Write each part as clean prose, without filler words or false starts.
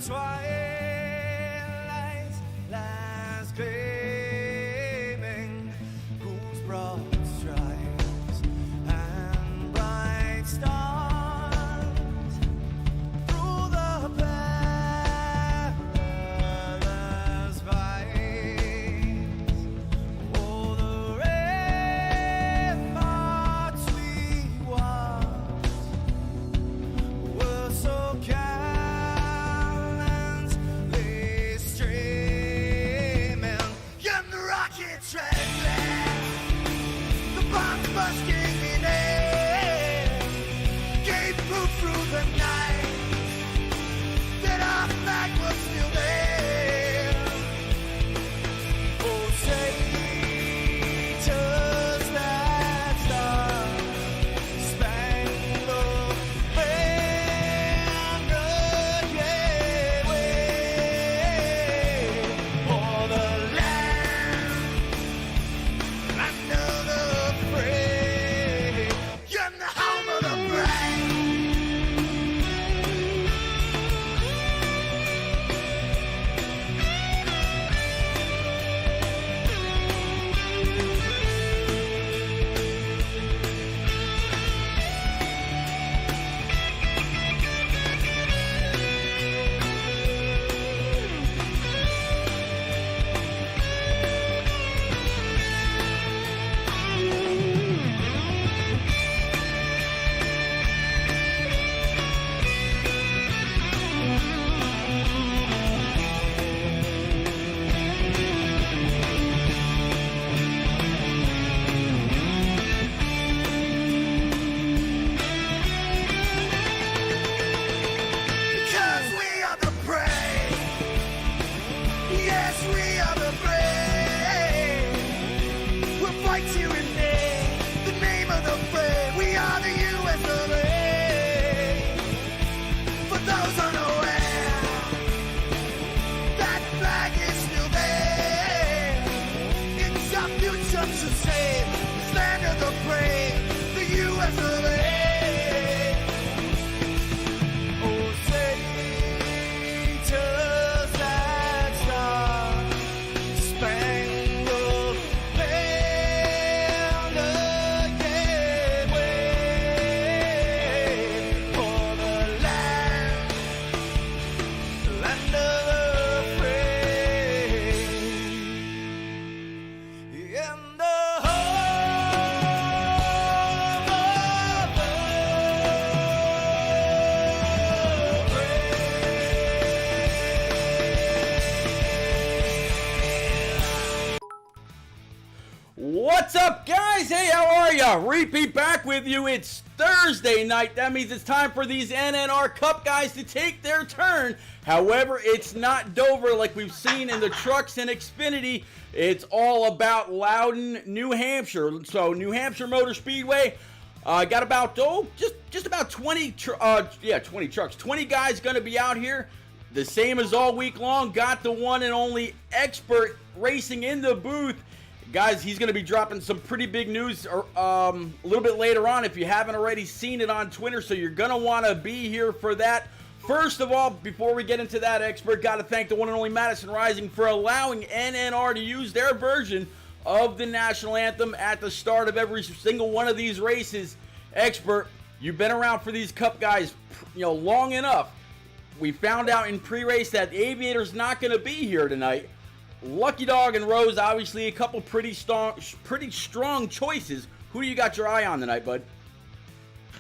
twilight lies gleaming, whose broad stripes and bright stars through the perilous fights. Oh, the ramparts we watched were so gallantly streaming, and the rockets trembling, the bombs bursting in air, gave proof through the night that our flag was still there. Oh, say, does that star-spangled banner yet wave for the land under the free and the home of the brave? Because we are the brave. Yes, we are the brave. We'll fight to remain the name of the brave. We are the US of A. For those unaware, that flag is still there. It's our future to save. This land of the brave, the US of A. Oh, say, does that star-spangled banner yet wave for the land of the free and the home of the What's up, guys? Hey, how are ya? Repeat back with you. It's Thursday night. That means it's time for these NNR Cup guys to take their turn. However, it's not Dover like we've seen in the trucks and Xfinity. It's all about Loudon, New Hampshire. So, New Hampshire Motor Speedway got about, just about 20 trucks. 20 guys going to be out here. The same as all week long. Got the one and only expert racing in the booth. Guys, he's going to be dropping some pretty big news a little bit later on if you haven't already seen it on Twitter, so you're going to want to be here for that. First of all, before we get into that, expert, got to thank the one and only Madison Rising for allowing NNR to use their version of the national anthem at the start of every single one of these races. Expert, you've been around for these Cup guys, long enough. We found out in pre-race that the Aviator's not going to be here tonight. Lucky Dog and Rose, obviously a couple pretty strong choices. Who do you got your eye on tonight, bud?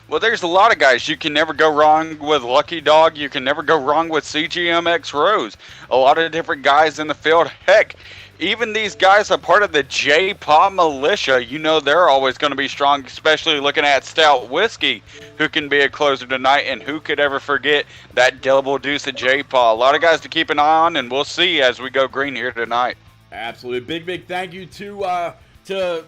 Well, there's a lot of guys. You can never go wrong with Lucky Dog. You can never go wrong with CGMX Rose. A lot of different guys in the field. Heck, even these guys are part of the J-Paw militia. You know they're always going to be strong, especially looking at Stout Whiskey, who can be a closer tonight, and who could ever forget that double deuce of J-Paw. A lot of guys to keep an eye on, and we'll see as we go green here tonight. Absolutely. Big thank you to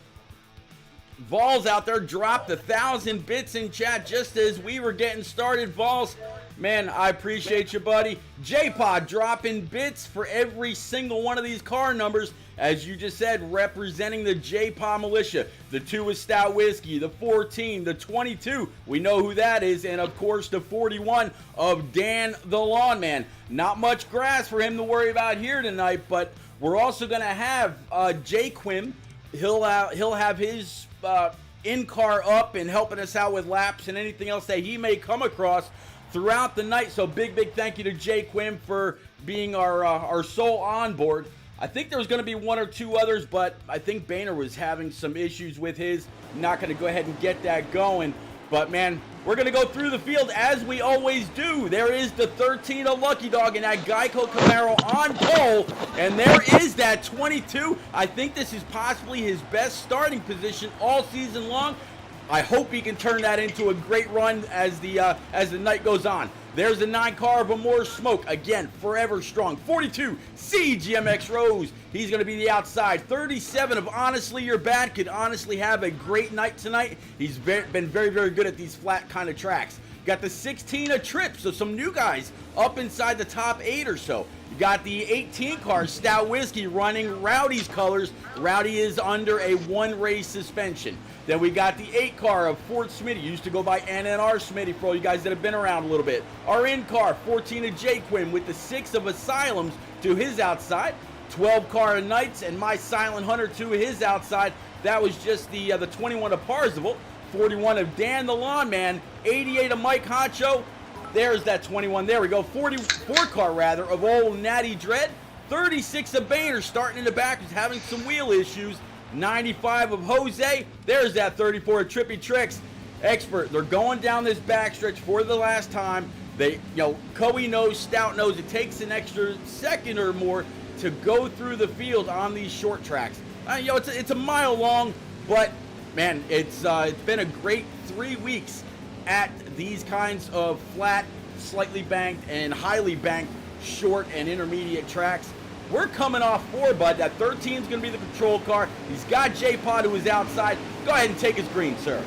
Vols out there dropped 1,000 bits in chat just as we were getting started. Vols, man, I appreciate you, buddy. J-Pod dropping bits for every single one of these car numbers. As you just said, representing the J-Pod Militia. The 2 is Stout Whiskey, the 14, the 22, we know who that is, and of course the 41 of Dan the Lawn Man. Not much grass for him to worry about here tonight, but we're also going to have Jay Quim. He'll have his in-car up and helping us out with laps and anything else that he may come across throughout the night. So big thank you to Jay Quim for being our sole onboard. I think there was going to be 1 or 2 others, but I think Boehner was having some issues with his. Not going to go ahead and get that going. But, man, we're going to go through the field as we always do. There is the 13 of Lucky Dog and that Geico Camaro on pole. And there is that 22. I think this is possibly his best starting position all season long. I hope he can turn that into a great run as the night goes on. There's the 9 car of Amore Smoke. Again, forever strong. 42, CGMX Rose. He's going to be the outside. 37 of Honestly You're Bad. Could honestly have a great night tonight. He's been very good at these flat kind of tracks. Got the 16 of Trip, so some new guys up inside the top 8 or so. You got the 18 car, Stout Whiskey, running Rowdy's colors. Rowdy is under a 1-race suspension. Then we got the 8 car of Fort Smitty. Used to go by NNR Smitty for all you guys that have been around a little bit. Our in car, 14 of Jay Quinn with the 6 of Asylums to his outside. 12 car of Knights and My Silent Hunter to his outside. That was just the 21 of Parzival. 41 of Dan the Lawn Man. 88 of Mike Honcho. There's that 21. There we go. 44 car rather of old Natty Dread. 36 of Boehner starting in the back. He's having some wheel issues. 95 of Jose. There's that 34 of Trippy Tricks. Expert. They're going down this backstretch for the last time. They, Coey knows, Stout knows it takes an extra second or more to go through the field on these short tracks. It's a mile long, but man, it's been a great 3 weeks at these kinds of flat, slightly banked, and highly banked short and intermediate tracks. We're coming off 4, bud. That 13 is going to be the patrol car. He's got J-Pod who is outside. Go ahead and take his green, sir.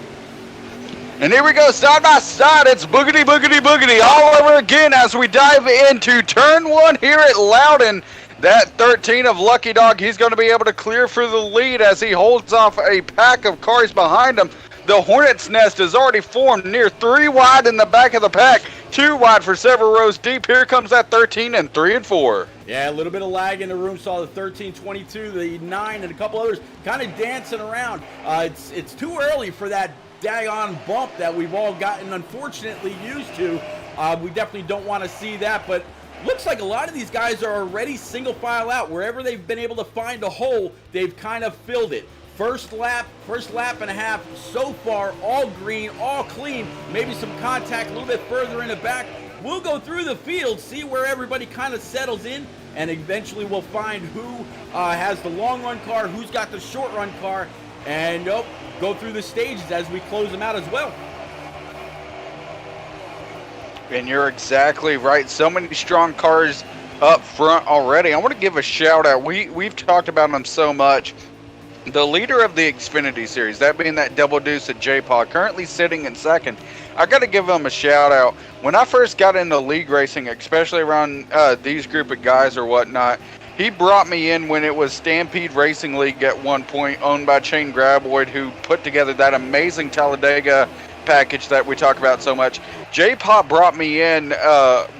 And here we go, side by side. It's boogity, boogity, boogity all over again as we dive into turn 1 here at Loudon. That 13 of Lucky Dog, he's going to be able to clear for the lead as he holds off a pack of cars behind him. The Hornet's Nest is already formed near 3 wide in the back of the pack. 2 wide for several rows deep. Here comes that 13 and 3 and 4. Yeah, a little bit of lag in the room. Saw the 13, 22, the 9, and a couple others kind of dancing around. It's too early for that daggone bump that we've all gotten unfortunately used to. We definitely don't want to see that, but looks like a lot of these guys are already single file out. Wherever they've been able to find a hole, they've kind of filled it. First lap and a half so far, all green, all clean. Maybe some contact a little bit further in the back. We'll go through the field, see where everybody kind of settles in, and eventually we'll find who has the long run car, who's got the short run car, and go through the stages as we close them out as well. And you're exactly right. So many strong cars up front already. I want to give a shout out. We've talked about them so much. The leader of the Xfinity Series, that being that double deuce at J-Pod, currently sitting in second. I got to give him a shout out. When I first got into league racing, especially around these group of guys or whatnot, he brought me in when it was Stampede Racing League at one point, owned by Shane Graboid, who put together that amazing Talladega package that we talk about so much. J-Pop brought me in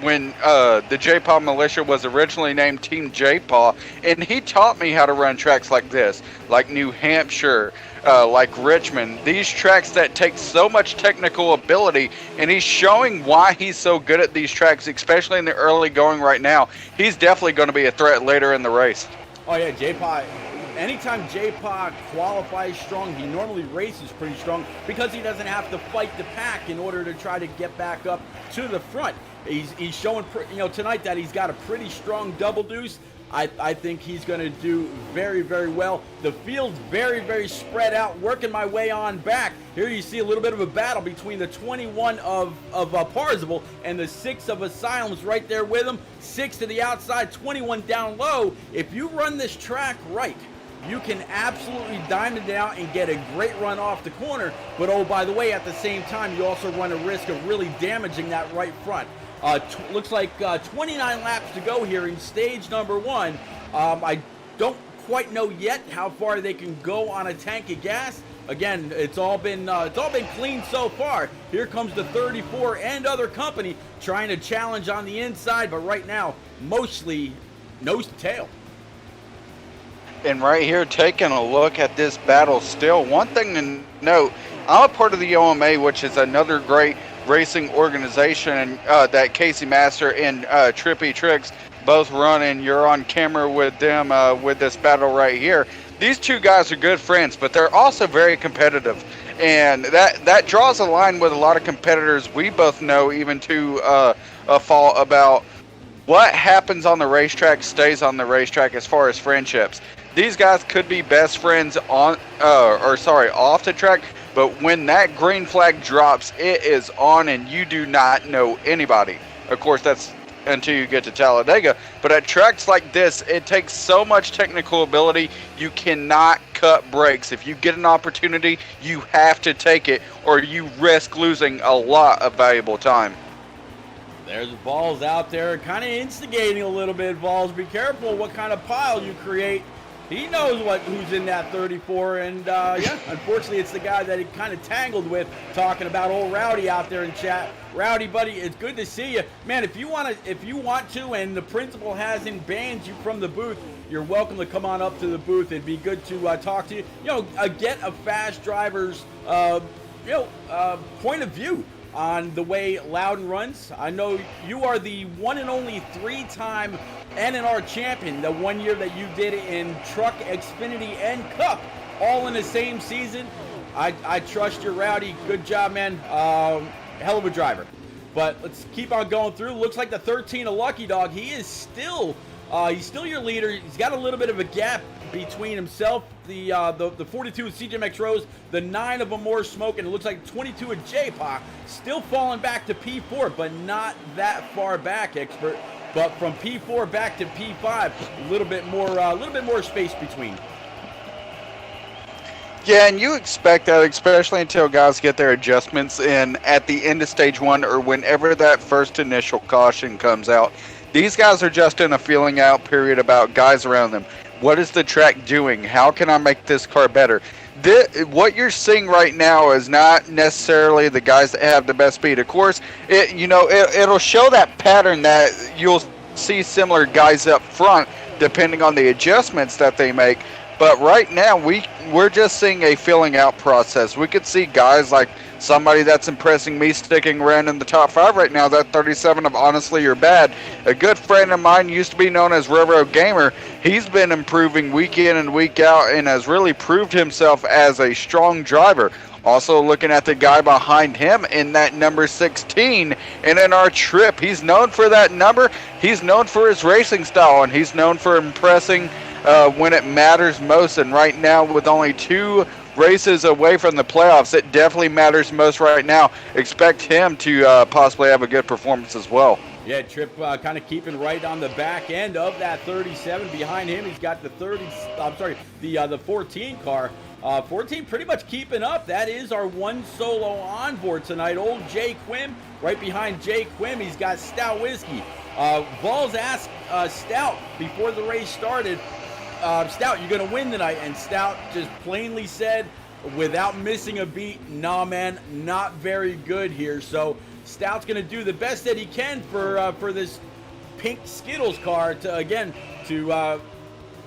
when the J-Pop Militia was originally named Team J-Pop, and he taught me how to run tracks like this, like New Hampshire, like Richmond, these tracks that take so much technical ability, and he's showing why he's so good at these tracks, especially in the early going right now. He's definitely going to be a threat later in the race. Oh yeah, J-Pop. Anytime J-Pop qualifies strong, he normally races pretty strong because he doesn't have to fight the pack in order to try to get back up to the front. He's showing, tonight that he's got a pretty strong double deuce. I think he's going to do very, very well. The field's very, very spread out, working my way on back. Here you see a little bit of a battle between the 21 of Parzival and the 6 of Asylums right there with him. 6 to the outside, 21 down low. If you run this track right, you can absolutely diamond down and get a great run off the corner. But oh, by the way, at the same time, you also run a risk of really damaging that right front. Looks like 29 laps to go here in stage number 1. I don't quite know yet how far they can go on a tank of gas. Again, it's all been clean so far. Here comes the 34 and other company trying to challenge on the inside, but right now, mostly nose to tail. And right here, taking a look at this battle still, one thing to note, I'm a part of the OMA, which is another great racing organization that Casey Master and Trippy Tricks both run, and you're on camera with them with this battle right here. These two guys are good friends, but they're also very competitive, and that draws a line with a lot of competitors we both know, even to a fault, about what happens on the racetrack stays on the racetrack as far as friendships. These guys could be best friends off the track, but when that green flag drops, it is on, and you do not know anybody. Of course, that's until you get to Talladega. But at tracks like this, it takes so much technical ability, you cannot cut brakes. If you get an opportunity, you have to take it, or you risk losing a lot of valuable time. There's Vols out there kind of instigating a little bit. Vols, be careful what kind of pile you create. He knows who's in that 34, and yeah, unfortunately, it's the guy that he kind of tangled with, talking about old Rowdy out there in chat. Rowdy, buddy, it's good to see you, man. If you want to, and the principal hasn't banned you from the booth, you're welcome to come on up to the booth. It'd be good to talk to you. Get a fast driver's point of view on the way Loudon runs. I know you are the one and only 3-time NNR champion. The 1 year that you did it in Truck, Xfinity, and Cup, all in the same season. I trust you, Rowdy. Good job, man. Hell of a driver. But let's keep on going through. Looks like the 13 of Lucky Dog. He is still your leader. He's got a little bit of a gap between himself, the 42 of CJMX Rose, the 9 of Amore Smoke, and it looks like 22 of J-Pac, still falling back to P4, but not that far back, Expert. But from P4 back to P5, a little bit more space between. Yeah, and you expect that, especially until guys get their adjustments in at the end of stage 1, or whenever that first initial caution comes out. These guys are just in a feeling out period about guys around them. What is the track doing? How can I make this car better? What you're seeing right now is not necessarily the guys that have the best speed. Of course, it'll show that pattern that you'll see similar guys up front depending on the adjustments that they make. But right now, we're just seeing a filling out process. We could see guys like somebody that's impressing me sticking around in the top 5 right now, that 37 of Honestly You're Bad. A good friend of mine used to be known as Railroad Gamer. He's been improving week in and week out and has really proved himself as a strong driver. Also looking at the guy behind him in that number 16, NNR Trip. He's known for that number. He's known for his racing style, and he's known for impressing when it matters most. And right now, with only 2 races away from the playoffs, it definitely matters most right now. Expect him to possibly have a good performance as well. Yeah, Trip kind of keeping right on the back end of that 37. Behind him, he's got the 14 car. 14 pretty much keeping up. That is our one solo on board tonight. Old Jay Quim. Right behind Jay Quim, he's got Stout Whiskey. Vols asked Stout before the race started, Stout, you're going to win tonight. And Stout just plainly said, without missing a beat, nah, man, not very good here. So Stout's going to do the best that he can for this pink Skittles car to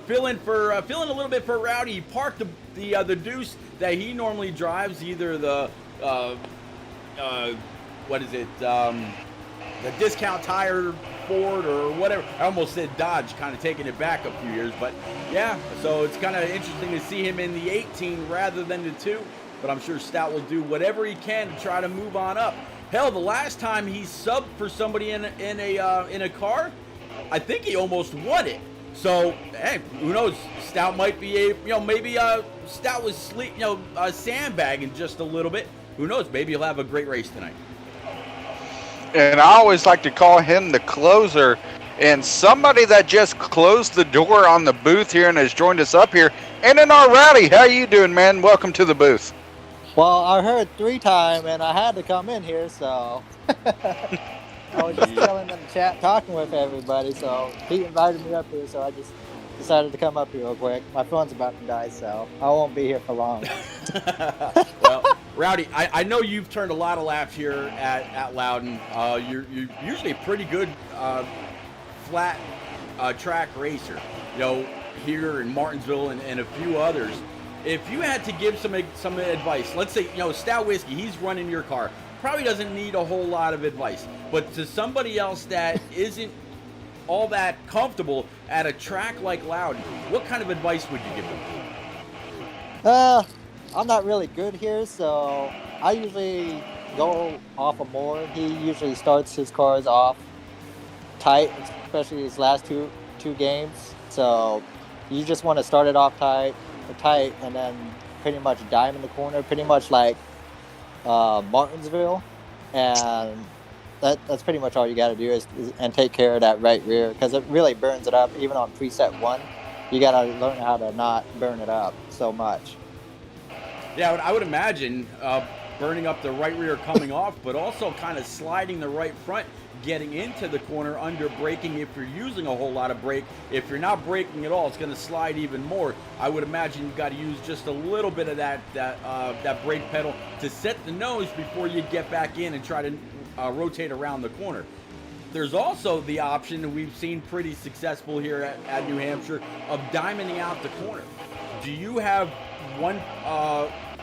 fill in a little bit for Rowdy. He parked the Deuce that he normally drives, either the discount tire Ford or whatever. I almost said Dodge, kind of taking it back a few years, but yeah, so it's kind of interesting to see him in the 18 rather than the 2, but I'm sure Stout will do whatever he can to try to move on up. Hell, the last time he subbed for somebody in a car, I think he almost won it. So, hey, who knows? Stout might be maybe Stout was sandbagging just a little bit. Who knows? Maybe he'll have a great race tonight. And I always like to call him the closer. And somebody that just closed the door on the booth here and has joined us up here, NNR Rowdy, how you doing, man? Welcome to the booth. Well, I heard 3 times and I had to come in here, so I was just chilling in the chat talking with everybody. So he invited me up here, so I just decided to come up here real quick. My phone's about to die, so I won't be here for long. Well, Rowdy, I know you've turned a lot of laps here at Loudon. You're usually a pretty good flat track racer. You know, here in Martinsville and a few others. If you had to give some advice, let's say, you know, Stout Whiskey, he's running your car, probably doesn't need a whole lot of advice. But to somebody else that isn't all that comfortable at a track like Loudon, what kind of advice would you give them? I'm not really good here, so I usually go off of Moore. He usually starts his cars off tight, especially his last two games. So you just want to start it off tight, and then pretty much dime in the corner, pretty much like Martinsville, and that's pretty much all you got to do is take care of that right rear, because it really burns it up. Even on preset 1, you got to learn how to not burn it up so much. Yeah, I would imagine burning up the right rear coming off, but also kind of sliding the right front, getting into the corner under braking. If you're using a whole lot of brake, if you're not braking at all, it's going to slide even more. I would imagine you've got to use just a little bit of that brake pedal to set the nose before you get back in and try to rotate around the corner. There's also the option that we've seen pretty successful here at New Hampshire of diamonding out the corner. Do you have one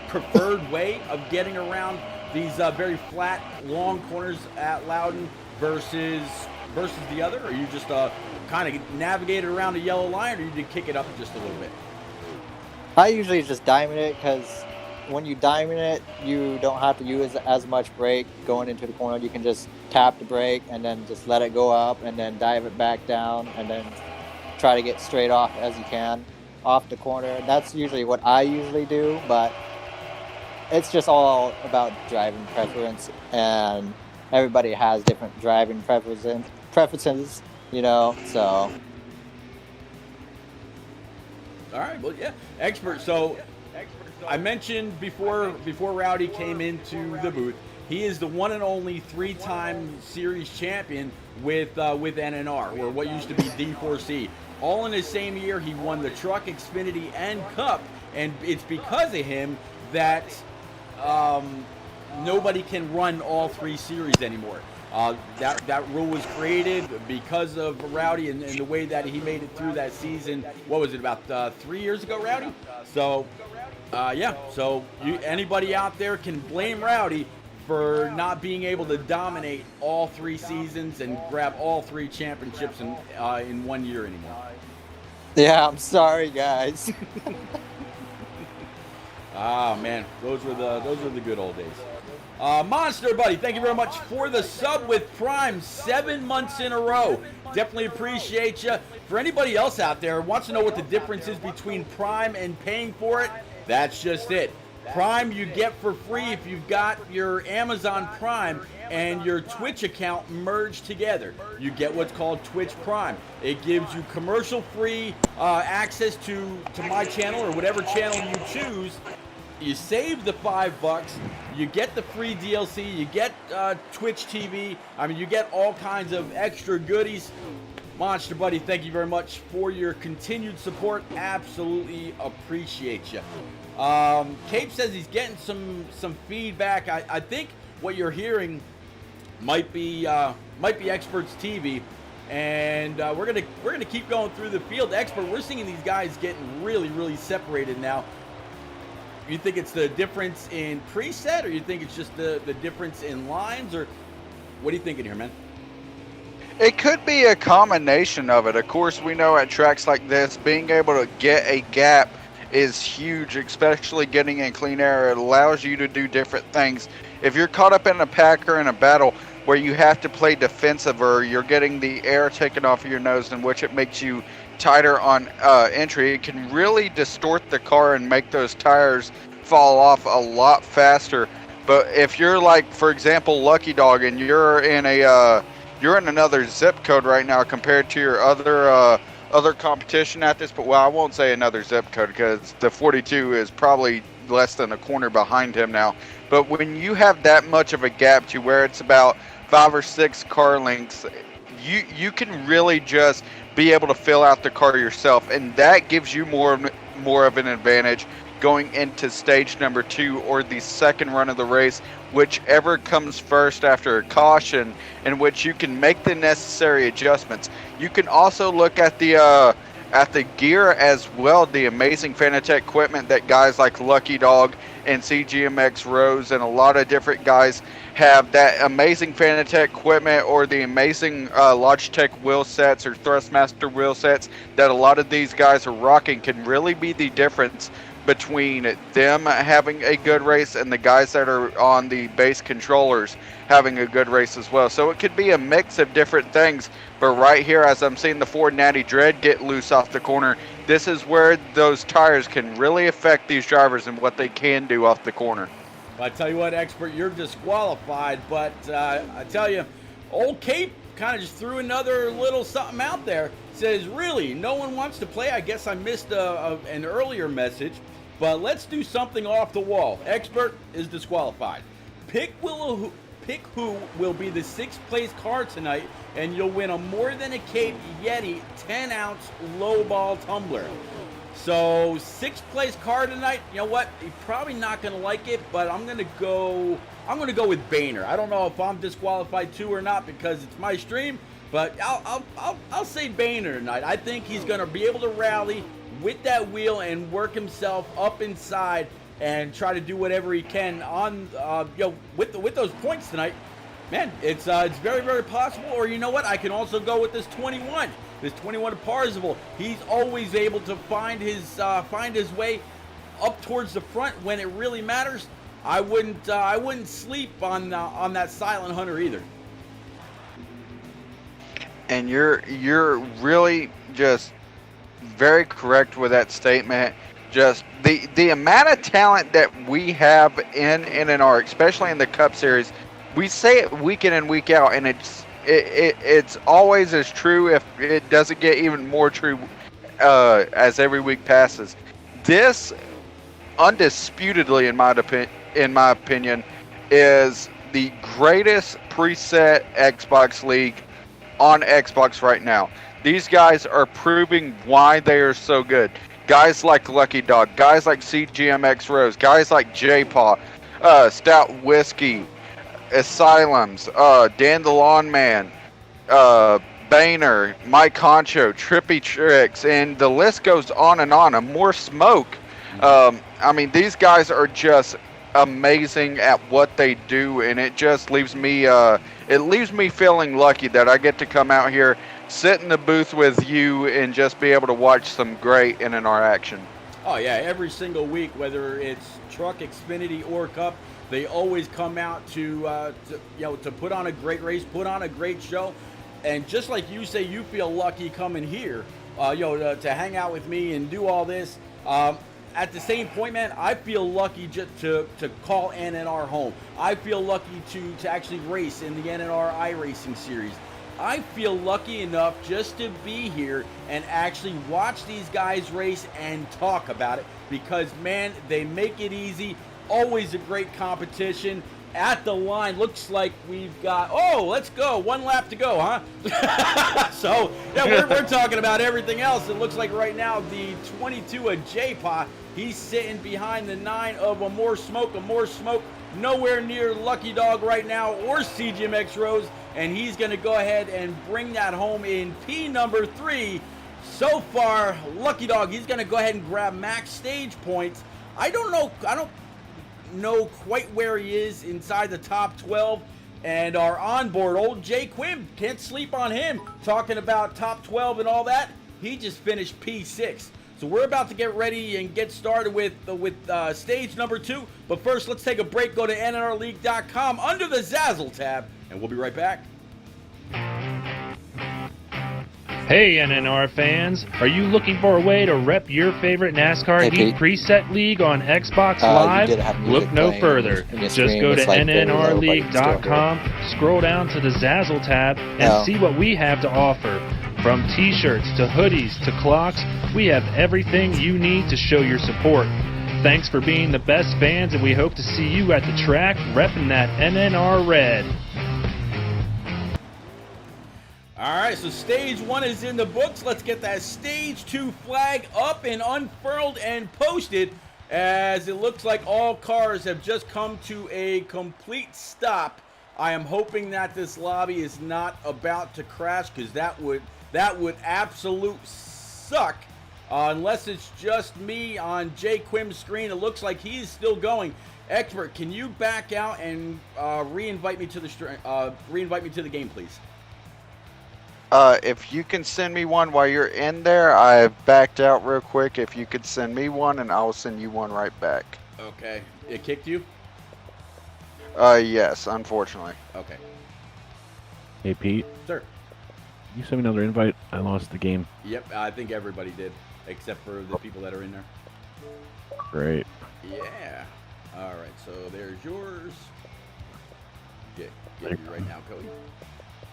preferred way of getting around these very flat, long corners at Loudon versus the other? Or you just kind of navigate it around the yellow line, or you kick it up just a little bit? I usually just diamond it, because when you diamond it, you don't have to use as much brake going into the corner. You can just tap the brake and then just let it go up and then dive it back down and then try to get straight off as you can off the corner. That's usually what I usually do, but it's just all about driving preference, and everybody has different driving preferences, you know, so. All right, well, yeah, expert. So I mentioned before Rowdy came into the booth, he is the one and only 3-time series champion with NNR, or what used to be D4C. All in the same year, he won the Truck, Xfinity, and Cup, and it's because of him that nobody can run all 3 series anymore. That rule was created because of Rowdy and the way that he made it through that season. What was it, about 3 years ago, Rowdy? So, yeah. So anybody out there can blame Rowdy for not being able to dominate all 3 seasons and grab all 3 championships in 1 year anymore. Yeah, I'm sorry, guys. Ah, man, those were the good old days. Monster Buddy, thank you very much for the sub with Prime 7 months in a row. Definitely appreciate you. For anybody else out there who wants to know what the difference is between Prime and paying for it, that's just it. Prime you get for free if you've got your Amazon Prime and your Twitch account merged together. You get what's called Twitch Prime. It gives you commercial-free access to my channel or whatever channel you choose. You save the $5, you get the free DLC, you get Twitch TV. I mean, you get all kinds of extra goodies. Monster Buddy, thank you very much for your continued support. Absolutely appreciate you. Cape says he's getting some feedback. I think what you're hearing might be Experts TV, and we're gonna keep going through the field. Expert, we're seeing these guys getting really separated now. You think it's the difference in preset, or you think it's just the difference in lines, or what are you thinking here, man? It could be a combination of it. Of course, we know at tracks like this, being able to get a gap is huge, especially getting in clean air. It allows you to do different things. If you're caught up in a pack or in a battle where you have to play defensive, or you're getting the air taken off of your nose, in which it makes you tighter on entry, it can really distort the car and make those tires fall off a lot faster. But if you're like, for example, Lucky Dog, and you're in another zip code right now compared to your other other competition at this, but well, I won't say another zip code because the 42 is probably less than a corner behind him now. But when you have that much of a gap to where it's about 5 or 6 car lengths, you can really just be able to fill out the car yourself, and that gives you more of an advantage going into stage number 2 or the second run of the race, whichever comes first after a caution, in which you can make the necessary adjustments. You can also look at the gear as well, the amazing Fanatec equipment that guys like Lucky Dog and CGMX Rose and a lot of different guys have. That amazing Fanatec equipment or the amazing Logitech wheel sets or Thrustmaster wheel sets that a lot of these guys are rocking can really be the difference between them having a good race and the guys that are on the base controllers having a good race as well. So it could be a mix of different things, but right here, as I'm seeing the Ford Natty Dread get loose off the corner, this is where those tires can really affect these drivers and what they can do off the corner. Well, I tell you what, Expert, you're disqualified, but I tell you, old Cape kind of just threw another little something out there. Says, really, no one wants to play? I guess I missed an earlier message. But let's do something off the wall. Expert is disqualified. Pick who will be the 6th place car tonight, and you'll win a More Than a Cape Yeti 10-ounce low-ball tumbler. So 6th place car tonight. You know what? You're probably not going to like it, but I'm going to go with Boehner. I don't know if I'm disqualified too or not because it's my stream, but I'll say Boehner tonight. I think he's going to be able to rally with that wheel and work himself up inside and try to do whatever he can on with those points tonight. Man, it's very, very possible. Or you know what? I can also go with this 21 Parzival. He's always able to find his way up towards the front when it really matters. I wouldn't sleep on that Silent Hunter either. And you're really just very correct with that statement. Just the amount of talent that we have in NNR, especially in the Cup Series, we say it week in and week out, and it's always as true, if it doesn't get even more true as every week passes. This, undisputedly, in my opinion, is the greatest preset Xbox League on Xbox right now. These guys are proving why they are so good. Guys like Lucky Dog, guys like CGMX Rose, guys like J-Paw, Stout Whiskey, Asylums, Dan the Lawn Man, Boehner, Mike Honcho, Trippy Tricks, and the list goes on and on. And more smoke. I mean, these guys are just amazing at what they do, and it just leaves me feeling lucky that I get to come out here, sit in the booth with you, and just be able to watch some great NNR action. Oh yeah, every single week, whether it's Truck, Xfinity, or Cup, they always come out to put on a great race, put on a great show, and just like you say, you feel lucky coming here, to hang out with me and do all this. At the same point, man, I feel lucky just to call NNR home. I feel lucky to actually race in the NNR iRacing series. I feel lucky enough just to be here and actually watch these guys race and talk about it because, man, they make it easy. Always a great competition. At the line, looks like we've got, let's go. 1 lap to go, huh? So, yeah, we're talking about everything else. It looks like right now the 22 of J-Paw, he's sitting behind the 9 of a more smoke, nowhere near Lucky Dog right now or CGMX Rose, and he's going to go ahead and bring that home in P number 3. So far, Lucky Dog, he's going to go ahead and grab max stage points. I don't know quite where he is inside the top 12, and our onboard, old Jay Quinn, can't sleep on him, talking about top 12 and all that. He just finished P6. So we're about to get ready and get started with stage number 2. But first, let's take a break. Go to NNRLeague.com under the Zazzle tab, and we'll be right back. Hey NNR fans, are you looking for a way to rep your favorite NASCAR Heat Preset League on Xbox Live? Look no further. Just go to NNRLeague.com, scroll down to the Zazzle tab, and see what we have to offer. From t-shirts to hoodies to clocks, we have everything you need to show your support. Thanks for being the best fans, and we hope to see you at the track repping that NNR red. All right, so stage 1 is in the books. Let's get that stage 2 flag up and unfurled and posted, as it looks like all cars have just come to a complete stop. I am hoping that this lobby is not about to crash, because that would absolute suck. Unless it's just me on Jay Quim's screen. It looks like he's still going. Expert, can you back out and re-invite me to the game, please? If you can send me one while you're in there, I backed out real quick. If you could send me one, and I'll send you one right back. Okay. It kicked you? Yes, unfortunately. Okay. Hey, Pete. Sir. You send me another invite. I lost the game. Yep, I think everybody did, except for the people that are in there. Great. Yeah. All right, so there's yours. Get you right now, Cody.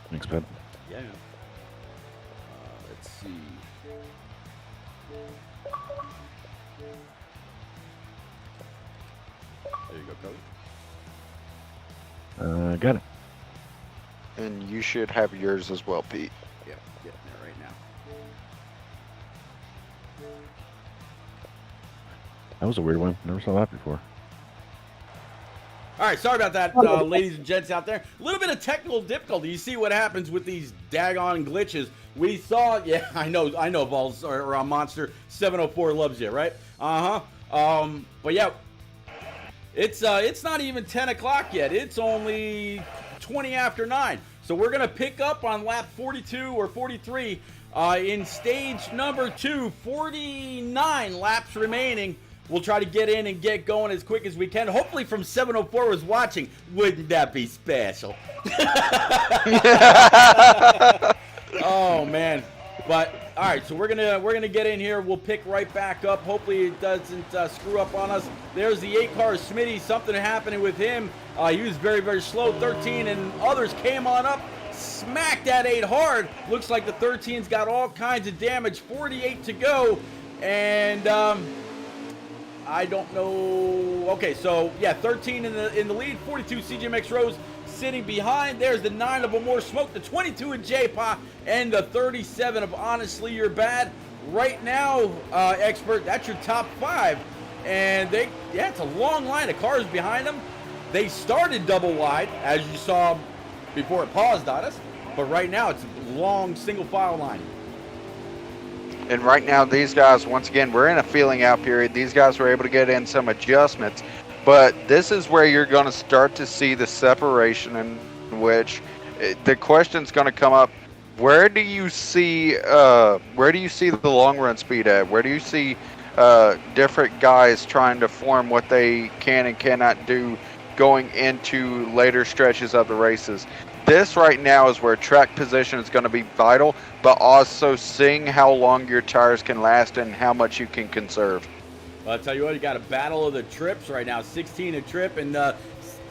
Thanks, bud. Yeah. Let's see. There you go, Cody. Got it. And you should have yours as well, Pete. Yep, getting there right now. That was a weird one. Never saw that before. All right, sorry about that, ladies and gents out there. A little bit of technical difficulty. You see what happens with these daggone glitches. We saw, yeah, I know, Vols or Monster 704 loves you, right? But yeah, it's not even 10 o'clock yet. It's only 20 after 9. So we're gonna pick up on lap 42 or 43 in stage number 2. 49 laps remaining. We'll try to get in and get going as quick as we can. Hopefully from 704 is watching. Wouldn't that be special? Oh man. But all right, so we're gonna get in here. We'll pick right back up. Hopefully it doesn't screw up on us. There's the 8-car Smitty. Something happening with him. He was very, very slow. 13 and others came on up. Smacked that 8 hard. Looks like the 13's got all kinds of damage. 48 to go. And I don't know. Okay, so yeah, 13 in the lead, 42 CGMX Rose sitting behind. There's the 9 of More Smoke, the 22 of J-Pa, and the 37 of Honestly You're Bad. Right now, Expert, that's your top 5. And it's a long line of cars behind them. They started double wide, as you saw before it paused on us. But right now, it's a long single file line. And right now, these guys, once again, we're in a feeling out period. These guys were able to get in some adjustments. But this is where you're going to start to see the separation, in which the question's going to come up. Where do you see the long run speed at? Where do you see different guys trying to form what they can and cannot do going into later stretches of the races? This right now is where track position is going to be vital, but also seeing how long your tires can last and how much you can conserve. Well, I'll tell you what, you got a battle of the trips right now. 16 a trip and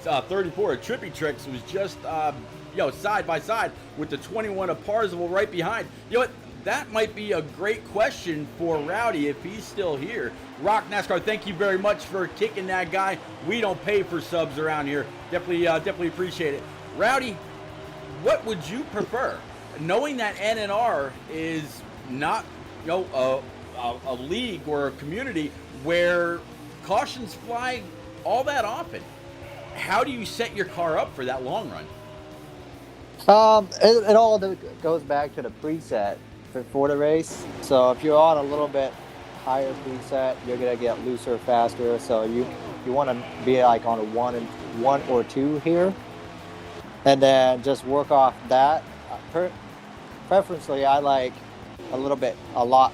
34 a Trippy Tricks was just side by side with the 21 of Parzival right behind. You know what? That might be a great question for Rowdy if he's still here. Rock NASCAR, thank you very much for kicking that guy. We don't pay for subs around here. Definitely appreciate it. Rowdy, what would you prefer? Knowing that NNR is not, a league or a community where cautions fly all that often. How do you set your car up for that long run? It all goes back to the preset for the race. So if you're on a little bit higher preset, you're gonna get looser faster. So you want to be like on a 1 or 2 here, and then just work off that. Preferentially, I like a lot.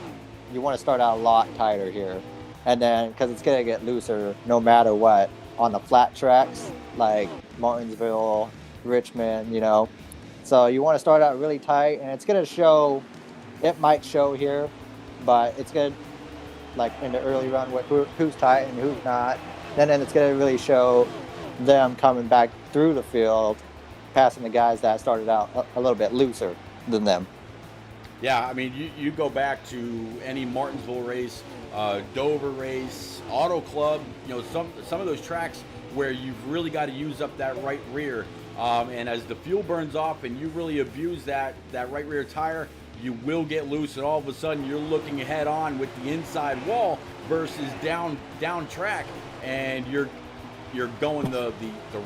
You want to start out a lot tighter here, and then because it's gonna get looser no matter what on the flat tracks like Martinsville, Richmond, So you want to start out really tight, and it's gonna show. It might show here, but it's good. Like in the early run, who's tight and who's not. Then it's gonna really show them coming back through the field, passing the guys that started out a little bit looser than them. Yeah, I mean, you go back to any Martinsville race, Dover race, Auto Club, some of those tracks where you've really got to use up that right rear. And as the fuel burns off and you really abuse that right rear tire, you will get loose, and all of a sudden you're looking head on with the inside wall versus down track, and you're going the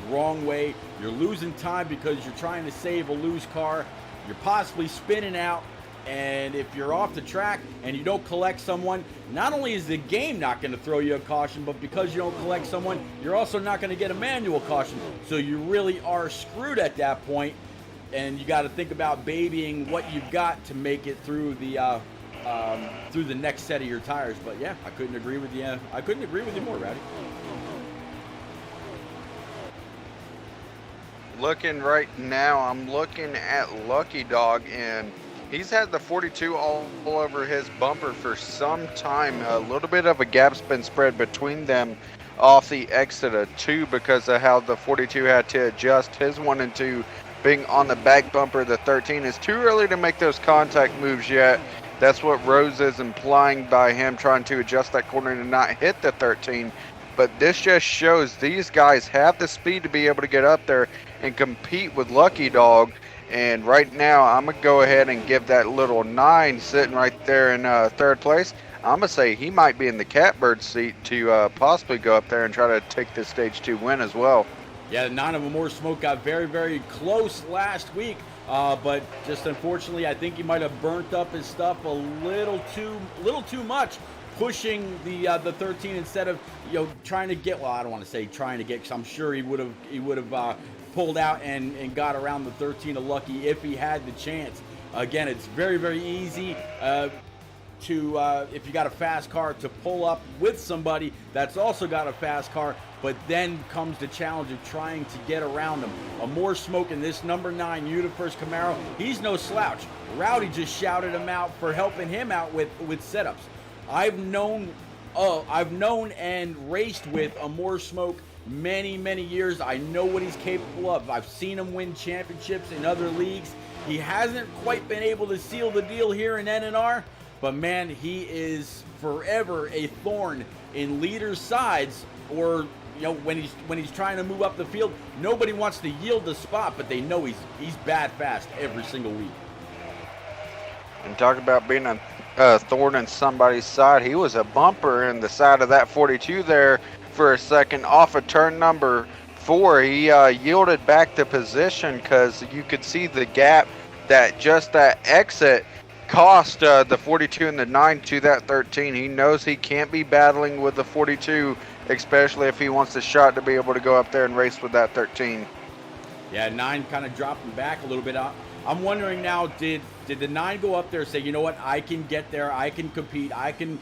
wrong way. You're losing time because you're trying to save a loose car. You're possibly spinning out. And if you're off the track and you don't collect someone, not only is the game not going to throw you a caution, but because you don't collect someone, you're also not going to get a manual caution. So you really are screwed at that point, and you got to think about babying what you've got to make it through the next set of your tires. But yeah, I couldn't agree with you. I couldn't agree with you more, Rowdy. Looking right now, I'm looking at Lucky Dog, and he's had the 42 all over his bumper for some time. A little bit of a gap's been spread between them off the exit of 2 because of how the 42 had to adjust his 1 and 2 being on the back bumper. The 13 is too early to make those contact moves yet. That's what Rose is implying by him trying to adjust that corner to not hit the 13. But this just shows these guys have the speed to be able to get up there and compete with Lucky Dog. And right now, I'm going to go ahead and give that little 9 sitting right there in 3rd place. I'm going to say he might be in the catbird seat to possibly go up there and try to take this Stage 2 win as well. Yeah, 9 of More Smoke got very, very close last week. But just unfortunately, I think he might have burnt up his stuff a little too much, pushing the 13 instead of trying to get. Well, I don't want to say trying to get, because I'm sure he would have pulled out and got around the 13 of Lucky if he had the chance. Again, it's very, very easy to if you got a fast car to pull up with somebody that's also got a fast car, but then comes the challenge of trying to get around them. A More Smoke in this number 9 Universe Camaro, he's no slouch. Rowdy just shouted him out for helping him out with setups. I've known and raced with a More Smoke many, many years. I know what he's capable of. I've seen him win championships in other leagues. He hasn't quite been able to seal the deal here in NNR, but man, he is forever a thorn in leaders' sides, or when he's trying to move up the field. Nobody wants to yield the spot, but they know he's bad fast every single week. And talk about being a thorn in somebody's side. He was a bumper in the side of that 42 there for a second off of turn number 4. He yielded back the position because you could see the gap that just that exit cost the 42 and the 9 to that 13. He knows he can't be battling with the 42, especially if he wants the shot to be able to go up there and race with that 13. Yeah, 9 kind of dropping back a little bit. I'm wondering now, did the 9 go up there and say, you know what, I can get there, I can compete, I can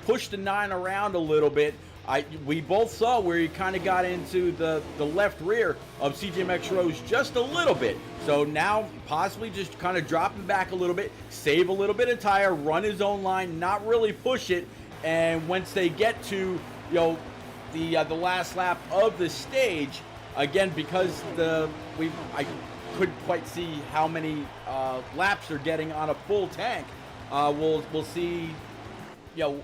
push the 9 around a little bit. We both saw where he kind of got into the left rear of CJMX Rose just a little bit. So now possibly just kind of dropping back a little bit, save a little bit of tire, run his own line, not really push it. And once they get to the last lap of the stage, again, because I couldn't quite see how many laps they're getting on a full tank. We'll see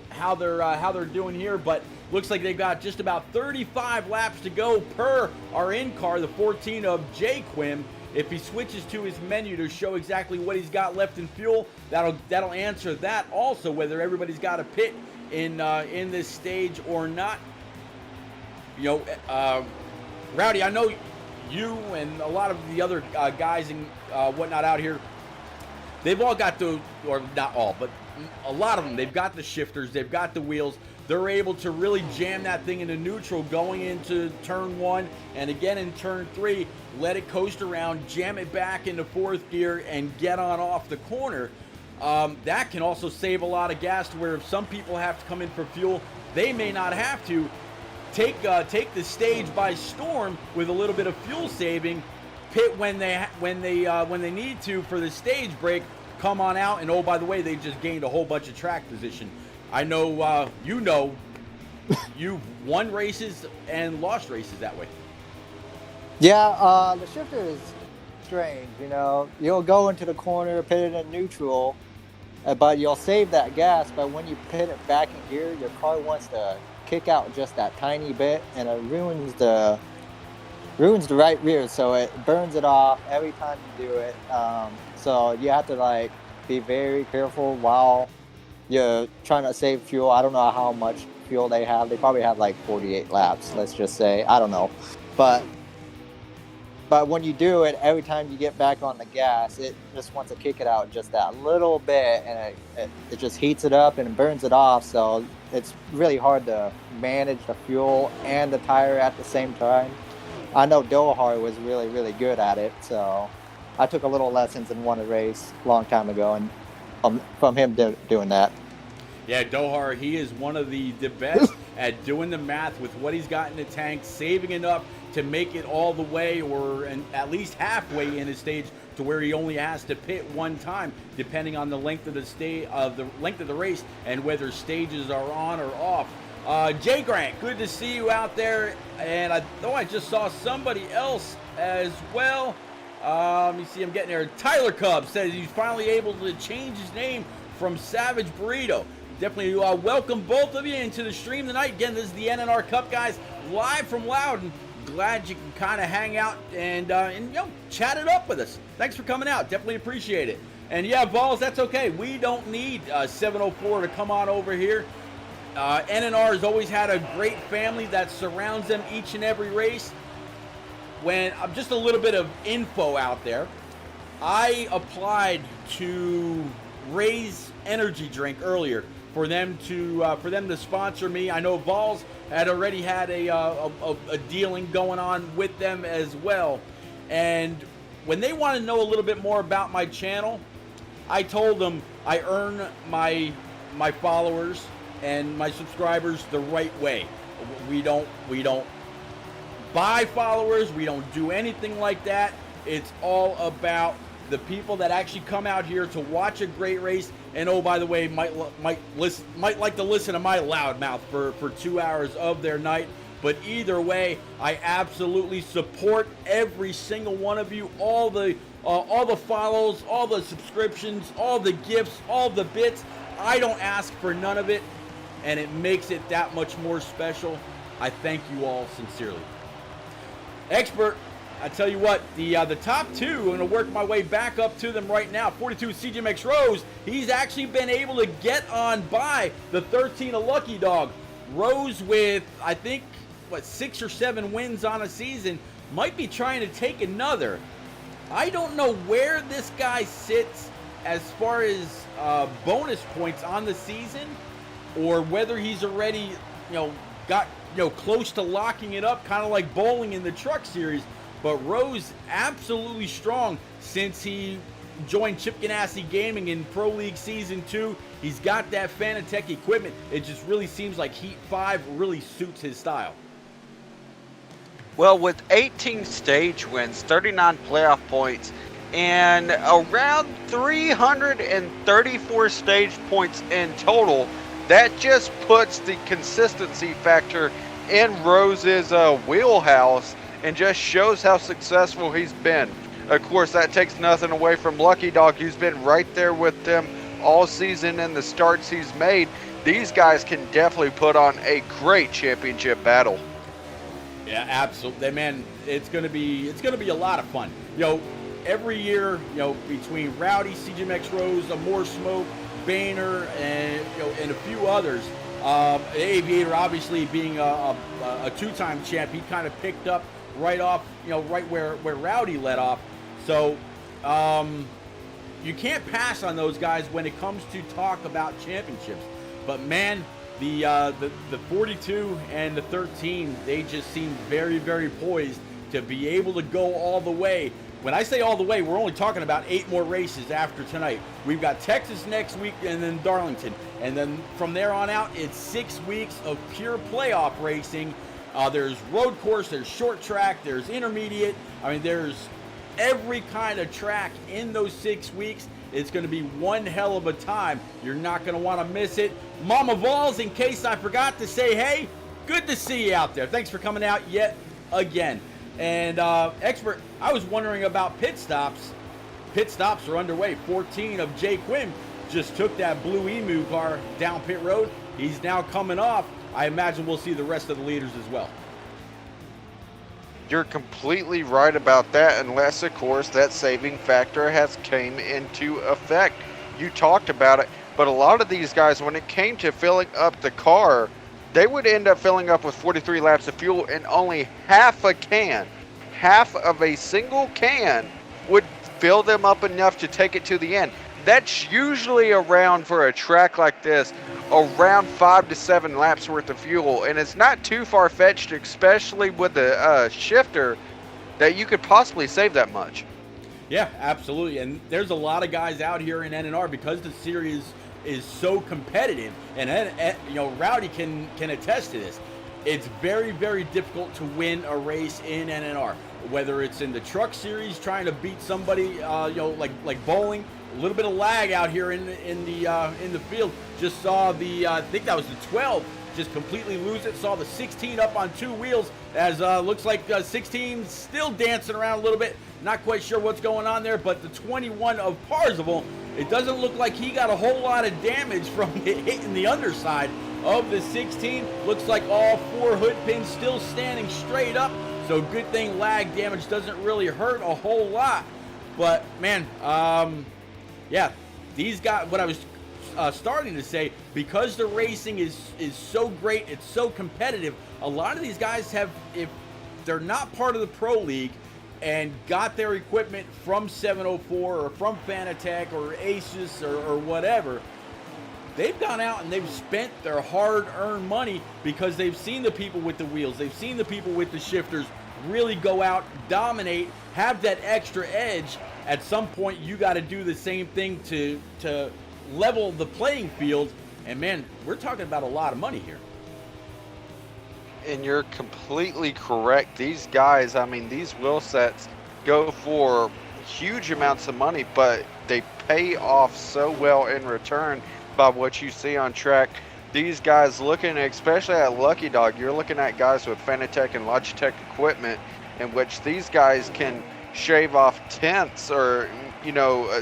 how they're doing here, but looks like they've got just about 35 laps to go per our in-car, the 14 of J. Quim. If he switches to his menu to show exactly what he's got left in fuel, that'll answer that also, whether everybody's got a pit in this stage or not. Rowdy, I know you and a lot of the other guys and whatnot out here, they've all got or not all, but a lot of them, they've got the shifters, they've got the wheels. They're able to really jam that thing into neutral going into turn 1 and again in turn 3, let it coast around, jam it back into 4th gear and get on off the corner. That can also save a lot of gas to where if some people have to come in for fuel, they may not have to. Take the stage by storm with a little bit of fuel saving, pit when they need to for the stage break, come on out, and oh, by the way, they just gained a whole bunch of track position. I know you've won races and lost races that way. Yeah, the shifter is strange. You'll go into the corner, pit it in neutral, but you'll save that gas. But when you put it back in gear, your car wants to kick out just that tiny bit, and it ruins the right rear, so it burns it off every time you do it. So you have to like be very careful while you're trying to save fuel. I don't know how much fuel they have. They probably have like 48 laps, let's just say. I don't know, but when you do it, every time you get back on the gas, it just wants to kick it out just that little bit, and it just heats it up and burns it off. So it's really hard to manage the fuel and the tire at the same time. I know Dohar was really, really good at it, so I took a little lessons and won a race a long time ago, and from him doing that. Yeah, Dohar, he is one of the best at doing the math with what he's got in the tank, saving enough to make it all the way or at least halfway in his stage to where he only has to pit one time, depending on the length of the race and whether stages are on or off. Jay Grant, good to see you out there. And I thought I just saw somebody else as well. Let me see, I'm getting there. Tyler Cub says he's finally able to change his name from Savage Burrito. Definitely welcome both of you into the stream tonight. Again, this is the NNR Cup guys live from Loudon. Glad you can kind of hang out and chat it up with us. Thanks for coming out. Definitely appreciate it. And yeah, Vols, that's okay. We don't need 704 to come on over here. NNR has always had a great family that surrounds them each and every race. When just a little bit of info out there, I applied to Ray's energy drink earlier for them to sponsor me. I know Vols had already had a dealing going on with them as well. And when they want to know a little bit more about my channel, I told them I earn my followers and my subscribers the right way. We don't buy followers. We don't do anything like that. It's all about the people that actually come out here to watch a great race, and oh, by the way, might like to listen to my loudmouth for 2 hours of their night. But either way, I absolutely support every single one of you. All the follows, all the subscriptions, all the gifts, all the bits. I don't ask for none of it, and it makes it that much more special. I thank you all sincerely. Expert, I tell you what, the top two, I'm going to work my way back up to them right now. 42 CGMX Rose, he's actually been able to get on by the 13 of Lucky Dog. Rose with, I think, 6 or 7 wins on a season, might be trying to take another. I don't know where this guy sits as far as bonus points on the season, or whether he's already, got close to locking it up, kind of like bowling in the Truck Series. But Rose absolutely strong since he joined Chip Ganassi Gaming in Pro League Season 2. He's got that Fanatec equipment. It just really seems like Heat 5 really suits his style. Well, with 18 stage wins, 39 playoff points, and around 334 stage points in total, that just puts the consistency factor in Rose's wheelhouse and just shows how successful he's been. Of course, that takes nothing away from Lucky Dog, who's been right there with them all season and the starts he's made. These guys can definitely put on a great championship battle. Yeah, absolutely, man. It's gonna be a lot of fun. Every year, between Rowdy, CGMX Rose, More Smoke, Boehner, and a few others. Aviator, obviously being a two-time champ, he kind of picked up right off, right where Rowdy let off. So you can't pass on those guys when it comes to talk about championships. But man, the 42 and the 13, they just seem very, very poised to be able to go all the way. When I say all the way, we're only talking about 8 more races after tonight. We've got Texas next week and then Darlington. And then from there on out, it's 6 weeks of pure playoff racing. There's road course, there's short track, there's intermediate. I mean, there's every kind of track in those 6 weeks. It's going to be one hell of a time. You're not going to want to miss it. Mama Vols, in case I forgot to say, hey, good to see you out there. Thanks for coming out yet again. And Expert, I was wondering about pit stops. Pit stops are underway. 14 of Jay Quinn just took that blue Emu car down pit road. He's now coming off. I imagine we'll see the rest of the leaders as well. You're completely right about that, unless, of course, that saving factor has came into effect. You talked about it, but a lot of these guys, when it came to filling up the car, they would end up filling up with 43 laps of fuel and only half a can. Half of a single can would fill them up enough to take it to the end. That's usually around, for a track like this, around 5 to 7 laps worth of fuel, and it's not too far-fetched, especially with the shifter, that you could possibly save that much. Yeah, absolutely. And there's a lot of guys out here in NNR, because the series is so competitive, and Rowdy can attest to this. It's very, very difficult to win a race in NNR, whether it's in the truck series trying to beat somebody, like bowling. A little bit of lag out here in the field. Just saw the I think that was the 12 just completely lose it. Saw the 16 up on 2 wheels, as looks like 16 still dancing around a little bit. Not quite sure what's going on there, but the 21 of Parzival, it doesn't look like he got a whole lot of damage from hitting the underside of the 16. Looks like all 4 hood pins still standing straight up. So good thing lag damage doesn't really hurt a whole lot. But man, yeah, these guys, what I was starting to say, because the racing is so great, it's so competitive, a lot of these guys have, if they're not part of the Pro League and got their equipment from 704 or from Fanatec or Asus or whatever, they've gone out and they've spent their hard-earned money because they've seen the people with the wheels, they've seen the people with the shifters really go out, dominate, have that extra edge. At some point, you got to do the same thing to level the playing field. And man, we're talking about a lot of money here. And you're completely correct. These guys, I mean, these wheel sets go for huge amounts of money, but they pay off so well in return by what you see on track. These guys, looking especially at Lucky Dog, you're looking at guys with Fanatec and Logitech equipment, in which these guys can shave off tenths or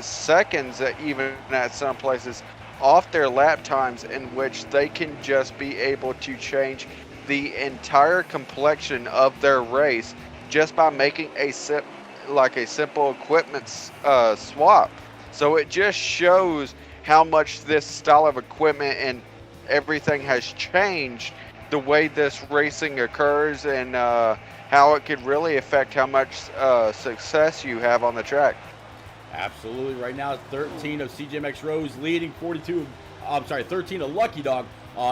seconds, even at some places, off their lap times, in which they can just be able to change the entire complexion of their race just by making a simple equipment swap. So it just shows how much this style of equipment and everything has changed the way this racing occurs, and how it could really affect how much success you have on the track. Absolutely. Right now, 13 of CJMX Rose leading, 13 of Lucky Dog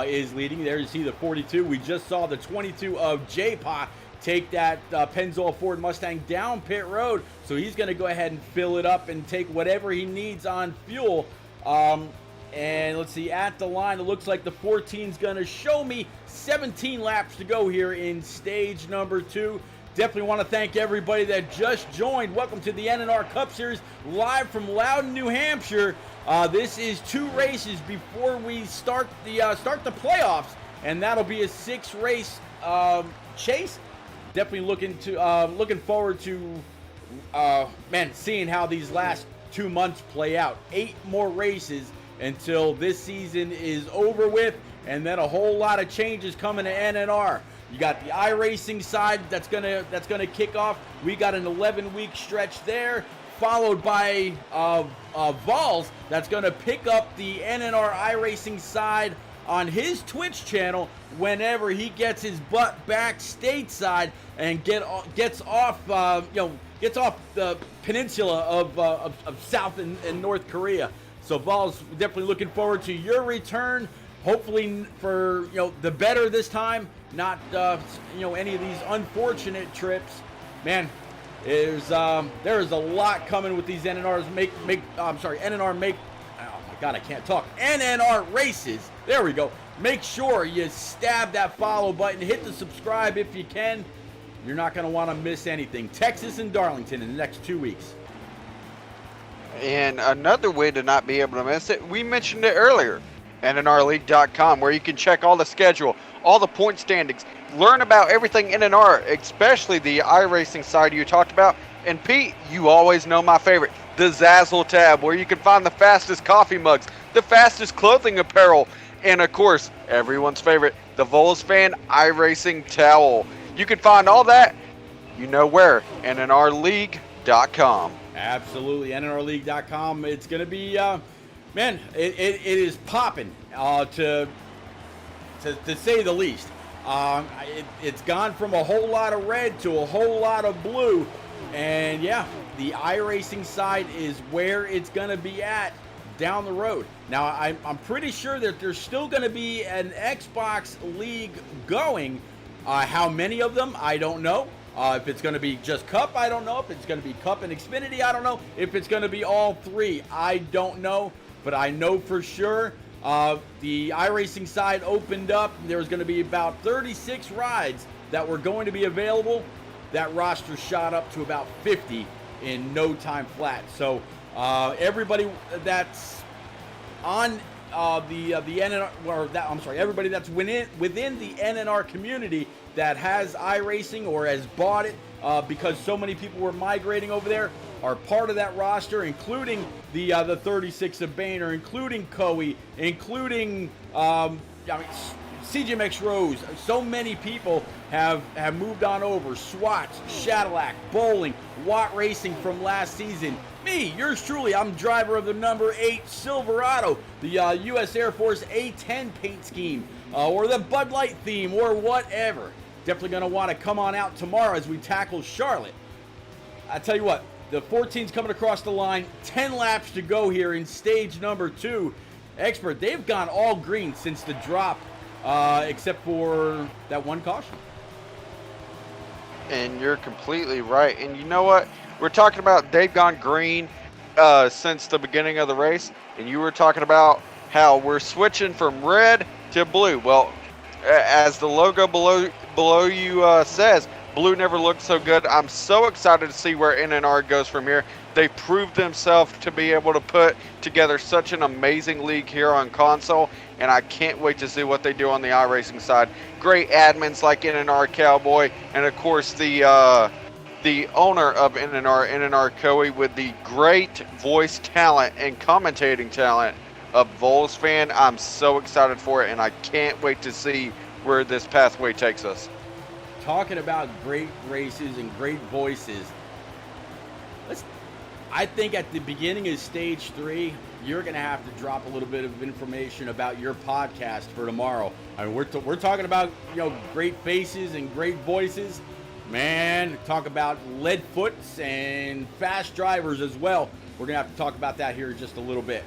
is leading. There you see the 42. We just saw the 22 of J-Pa take that Pennzoil Ford Mustang down pit road. So he's going to go ahead and fill it up and take whatever he needs on fuel. And let's see, at the line, it looks like the 14's going to show me 17 laps to go here in stage number 2. Definitely want to thank everybody that just joined. Welcome to the NNR Cup Series, live from Loudon, New Hampshire. This is 2 races before we start the playoffs, and that'll be a 6-race chase. Definitely looking forward to seeing how these last 2 months play out. 8 more races until this season is over with, and then a whole lot of changes coming to NNR. You got the iRacing side that's gonna kick off. We got an 11-week stretch there, followed by Vols that's gonna pick up the NNR iRacing side on his Twitch channel whenever he gets his butt back stateside and gets off the peninsula of South and North Korea. So Vols, definitely looking forward to your return. Hopefully for the better this time, not any of these unfortunate trips. Man, there is a lot coming with these NNR races. There we go. Make sure you stab that follow button, hit the subscribe if you can. You're not going to want to miss anything. Texas and Darlington in the next 2 weeks. And another way to not be able to miss it, we mentioned it earlier, NNRleague.com, where you can check all the schedule, all the point standings, learn about everything NNR, especially the iRacing side you talked about. And Pete, you always know my favorite, the Zazzle tab, where you can find the fastest coffee mugs, the fastest clothing apparel, and of course, everyone's favorite, the Vols Fan iRacing towel. You can find all that, you know where, NNRleague.com. Absolutely, NNRleague.com. It's going to be, man, it is popping, to say the least. It's gone from a whole lot of red to a whole lot of blue. And yeah, the iRacing side is where it's going to be at down the road. Now, I'm pretty sure that there's still going to be an Xbox League going. How many of them, I don't know. If it's going to be just Cup, I don't know. If it's going to be Cup and Xfinity, I don't know. If it's going to be all three, I don't know. But I know for sure the iRacing side opened up. There was going to be about 36 rides that were going to be available. That roster shot up to about 50 in no time flat. So everybody that's on the NNR, or that, I'm sorry, everybody that's within the NNR community that has iRacing or has bought it because so many people were migrating over there are part of that roster, including the 36 of Boehner, including Coe, including CGMX Rose. So many people have moved on over. Swats, Shadowlack, Bowling, Watt Racing from last season. Me, yours truly, I'm driver of the number 8 Silverado, the U.S. Air Force A10 paint scheme, or the Bud Light theme, or whatever. Definitely going to want to come on out tomorrow as we tackle Charlotte. I tell you what, the 14's coming across the line, 10 laps to go here in stage number 2. Expert, they've gone all green since the drop, except for that one caution. And you're completely right. And you know what? We're talking about they've gone green since the beginning of the race. And you were talking about how we're switching from red to blue. Well, as the logo below you says, blue never looked so good. I'm so excited to see where NNR goes from here. They proved themselves to be able to put together such an amazing league here on console, and I can't wait to see what they do on the iRacing side. Great admins like NNR Cowboy, and of course the owner of NNR Coe, with the great voice talent and commentating talent of Vols Fan. I'm so excited for it, and I can't wait to see where this pathway takes us. Talking about great races and great voices, I think at the beginning of stage 3, you're going to have to drop a little bit of information about your podcast for tomorrow. I mean, we're talking about, great faces and great voices. Man, talk about lead foots and fast drivers as well. We're going to have to talk about that here in just a little bit.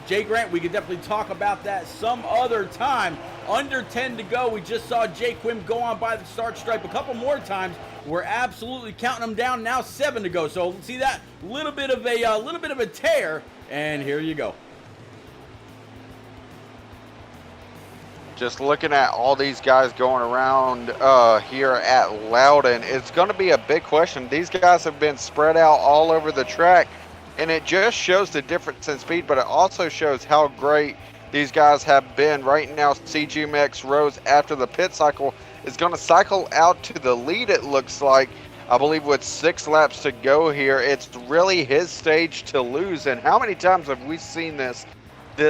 Jay Grant, we could definitely talk about that some other time. Under 10 to go. We just saw Jay Quim go on by the start stripe a couple more times. We're absolutely counting them down. Now 7 to go. So see that little bit of a tear, and here you go. Just looking at all these guys going around here at Loudon, it's going to be a big question. These guys have been spread out all over the track, and it just shows the difference in speed, but it also shows how great these guys have been. Right now, CGMX Rose, after the pit cycle, is going to cycle out to the lead, it looks like. I believe with 6 laps to go here, it's really his stage to lose. And how many times have we seen this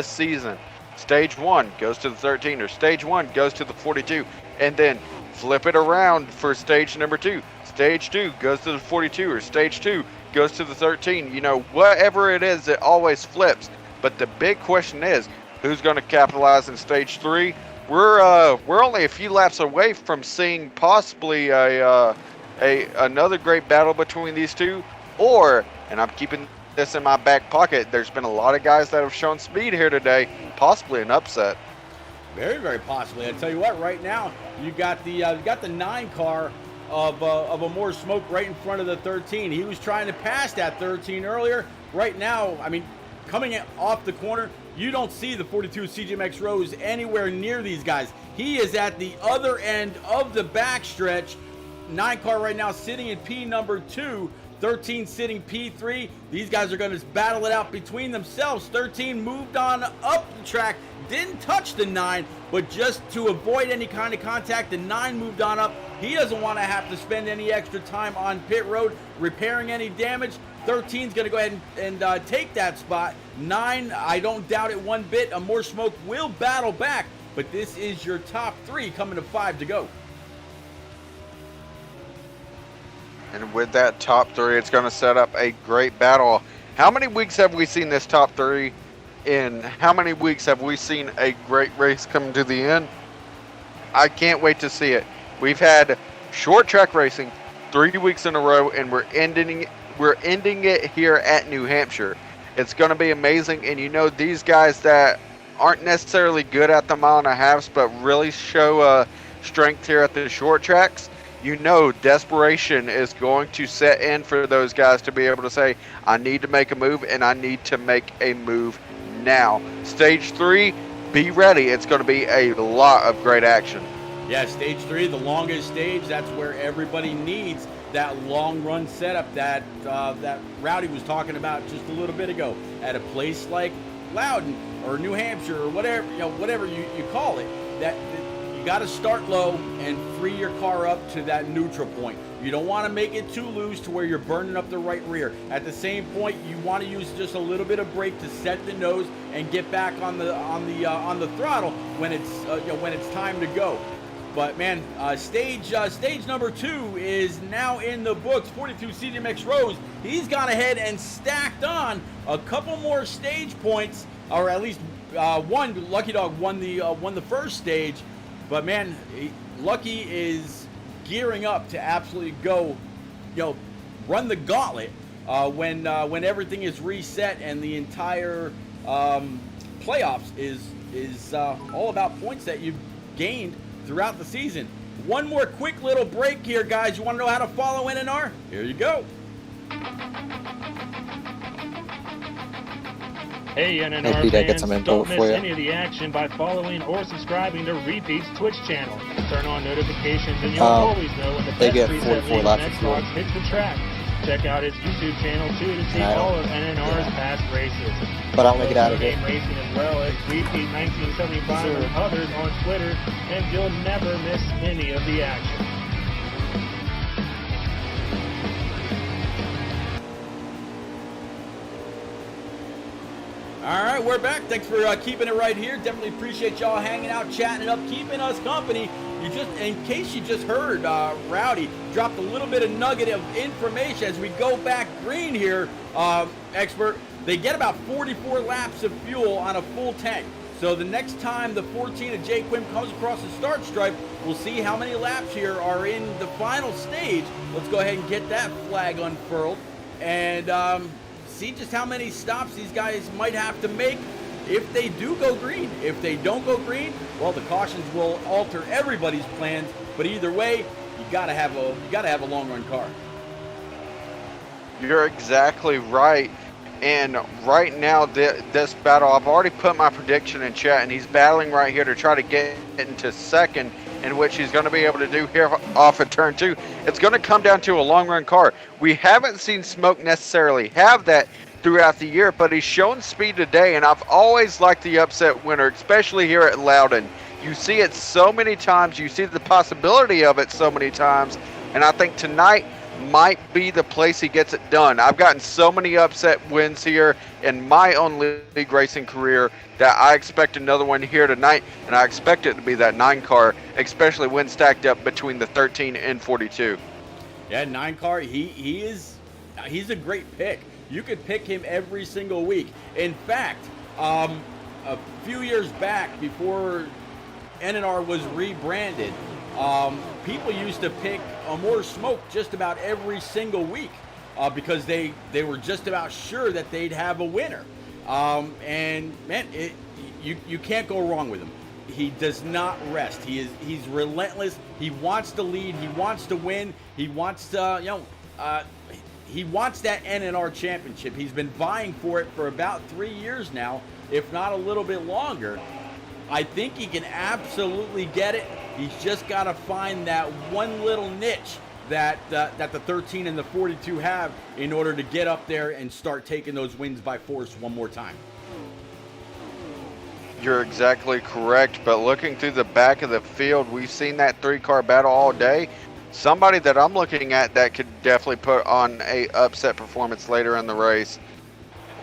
season? Stage 1 goes to the 13, or stage 1 goes to the 42, and then flip it around for stage number 2. Stage 2 goes to the 42, or stage 2 goes to the 13. Whatever it is, it always flips. But the big question is, who's going to capitalize in stage 3? We're only a few laps away from seeing possibly another great battle between these two, and I'm keeping this in my back pocket, there's been a lot of guys that have shown speed here today, possibly an upset. Very, very possibly. I tell you what, right now you got the 9 car of a more smoke right in front of the 13. He was trying to pass that 13 earlier. Right now, I mean, coming off the corner, you don't see the 42 CGMX Rose anywhere near these guys. He is at the other end of the backstretch. 9 car right now sitting in P number 2. 13 sitting P3. These guys are going to battle it out between themselves. 13 moved on up the track, didn't touch the 9, but just to avoid any kind of contact, the 9 moved on up. He doesn't want to have to spend any extra time on pit road repairing any damage. 13 is going to go ahead and take that spot. 9, I don't doubt it one bit. A More Smoke will battle back, but this is your top 3 coming to 5 to go. And with that top 3, it's going to set up a great battle. How many weeks have we seen this top 3? In how many weeks have we seen a great race come to the end? I can't wait to see it. We've had short track racing 3 weeks in a row, and we're ending it here at New Hampshire. It's going to be amazing, and you know, these guys that aren't necessarily good at the mile and a halves, but really show strength here at the short tracks, you know, desperation is going to set in for those guys to be able to say, I need to make a move, and I need to make a move now. Stage 3, be ready. It's going to be a lot of great action. Yeah, stage 3, the longest stage. That's where everybody needs that long run setup that that Rowdy was talking about just a little bit ago. At a place like Loudon or New Hampshire or whatever, you know, whatever you call it, that you got to start low and free your car up to that neutral point. You don't want to make it too loose to where you're burning up the right rear. At the same point, you want to use just a little bit of brake to set the nose and get back on the throttle when it's time to go. But man, stage number 2 is now in the books. 42 CDMX Rose. He's gone ahead and stacked on a couple more stage points, or at least one. Lucky Dog won the first stage, but man, Lucky is gearing up to absolutely go, run the gauntlet when everything is reset and the entire playoffs is all about points that you've gained throughout the season. One more quick little break here, guys. You want to know how to follow NNR? Here you go. Hey, NNR fans, don't miss any of the action by following or subscribing to Repeat's Twitch channel. Turn on notifications and you'll always know when the best preset league on Xbox hits the track. Check out his YouTube channel, too, to see all of NNR's past races. But I'll make it out of it. Game racing as well as Repeat 1975 and others on Twitter, and you'll never miss any of the action. All right, we're back. Thanks for keeping it right here. Definitely appreciate y'all hanging out, chatting it up, keeping us company. In case you just heard, Rowdy dropped a little bit of nugget of information as we go back green here, expert. They get about 44 laps of fuel on a full tank. So the next time the 14 of Jay Quim comes across the start stripe, we'll see how many laps here are in the final stage. Let's go ahead and get that flag unfurled and see just how many stops these guys might have to make if they do go green. If they don't go green, well, the cautions will alter everybody's plans. But either way, you gotta have a long run car. You're exactly right. And right now, this battle, I've already put my prediction in chat, and he's battling right here to try to get into second, in which he's going to be able to do here off of turn 2. It's going to come down to a long run car. We haven't seen Smoke necessarily have that throughout the year, but he's shown speed today, and I've always liked the upset winner, especially here at Loudon. You see it so many times, you see the possibility of it so many times, and I think tonight might be the place he gets it done. I've gotten so many upset wins here in my own league racing career that I expect another one here tonight, and I expect it to be that 9 car, especially when stacked up between the 13 and 42. Yeah, 9 car, he's a great pick. You could pick him every single week. In fact, a few years back, before NNR was rebranded, people used to pick a More Smoke just about every single week because they were just about sure that they'd have a winner. And man, you can't go wrong with him. He does not rest. He's relentless. He wants to lead. He wants to win. He wants to he wants that NNR championship. He's been vying for it for about 3 years now, if not a little bit longer. I think he can absolutely get it. He's just got to find that one little niche that the 13 and the 42 have in order to get up there and start taking those wins by force one more time. You're exactly correct, but looking through the back of the field, we've seen that 3-car battle all day. somebody that I'm looking at that could definitely put on a upset performance later in the race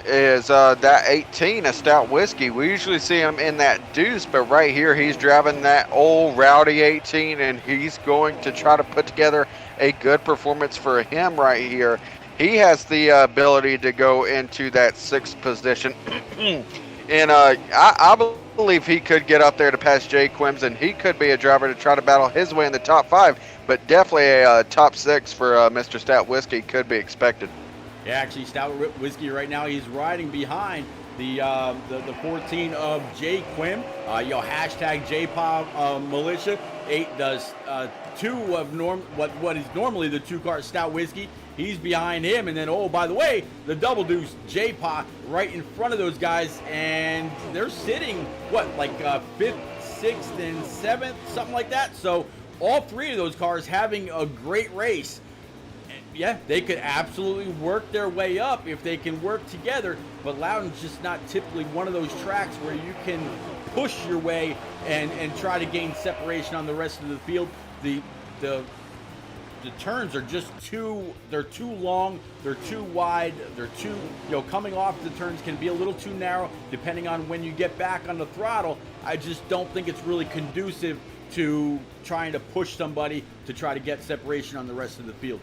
is that 18, a Stout Whiskey. We usually see him in that Deuce, but right here he's driving that old rowdy 18, and he's going to try to put together a good performance for him right here. He has the ability to go into that 6th position, and I believe he could get up there to pass Jay Quims, and he could be a driver to try to battle his way in the top 5, but definitely a top 6 for Mr. Stout Whiskey could be expected. Yeah, actually, Stout Whiskey right now, he's riding behind the 14 of Jay Quim. Hashtag JPOB Militia. 8 does 2 of what is normally the 2-car Stout Whiskey. He's behind him, and then, oh, by the way, the double deuce J-Pop right in front of those guys, and they're sitting, like 5th, 6th, and 7th, something like that. So all 3 of those cars having a great race. Yeah, they could absolutely work their way up if they can work together, but Loudon's just not typically one of those tracks where you can push your way and try to gain separation on the rest of the field. The turns are just they're too long, they're too wide, they're too, coming off the turns can be a little too narrow depending on when you get back on the throttle. I just don't think it's really conducive to trying to push somebody to try to get separation on the rest of the field.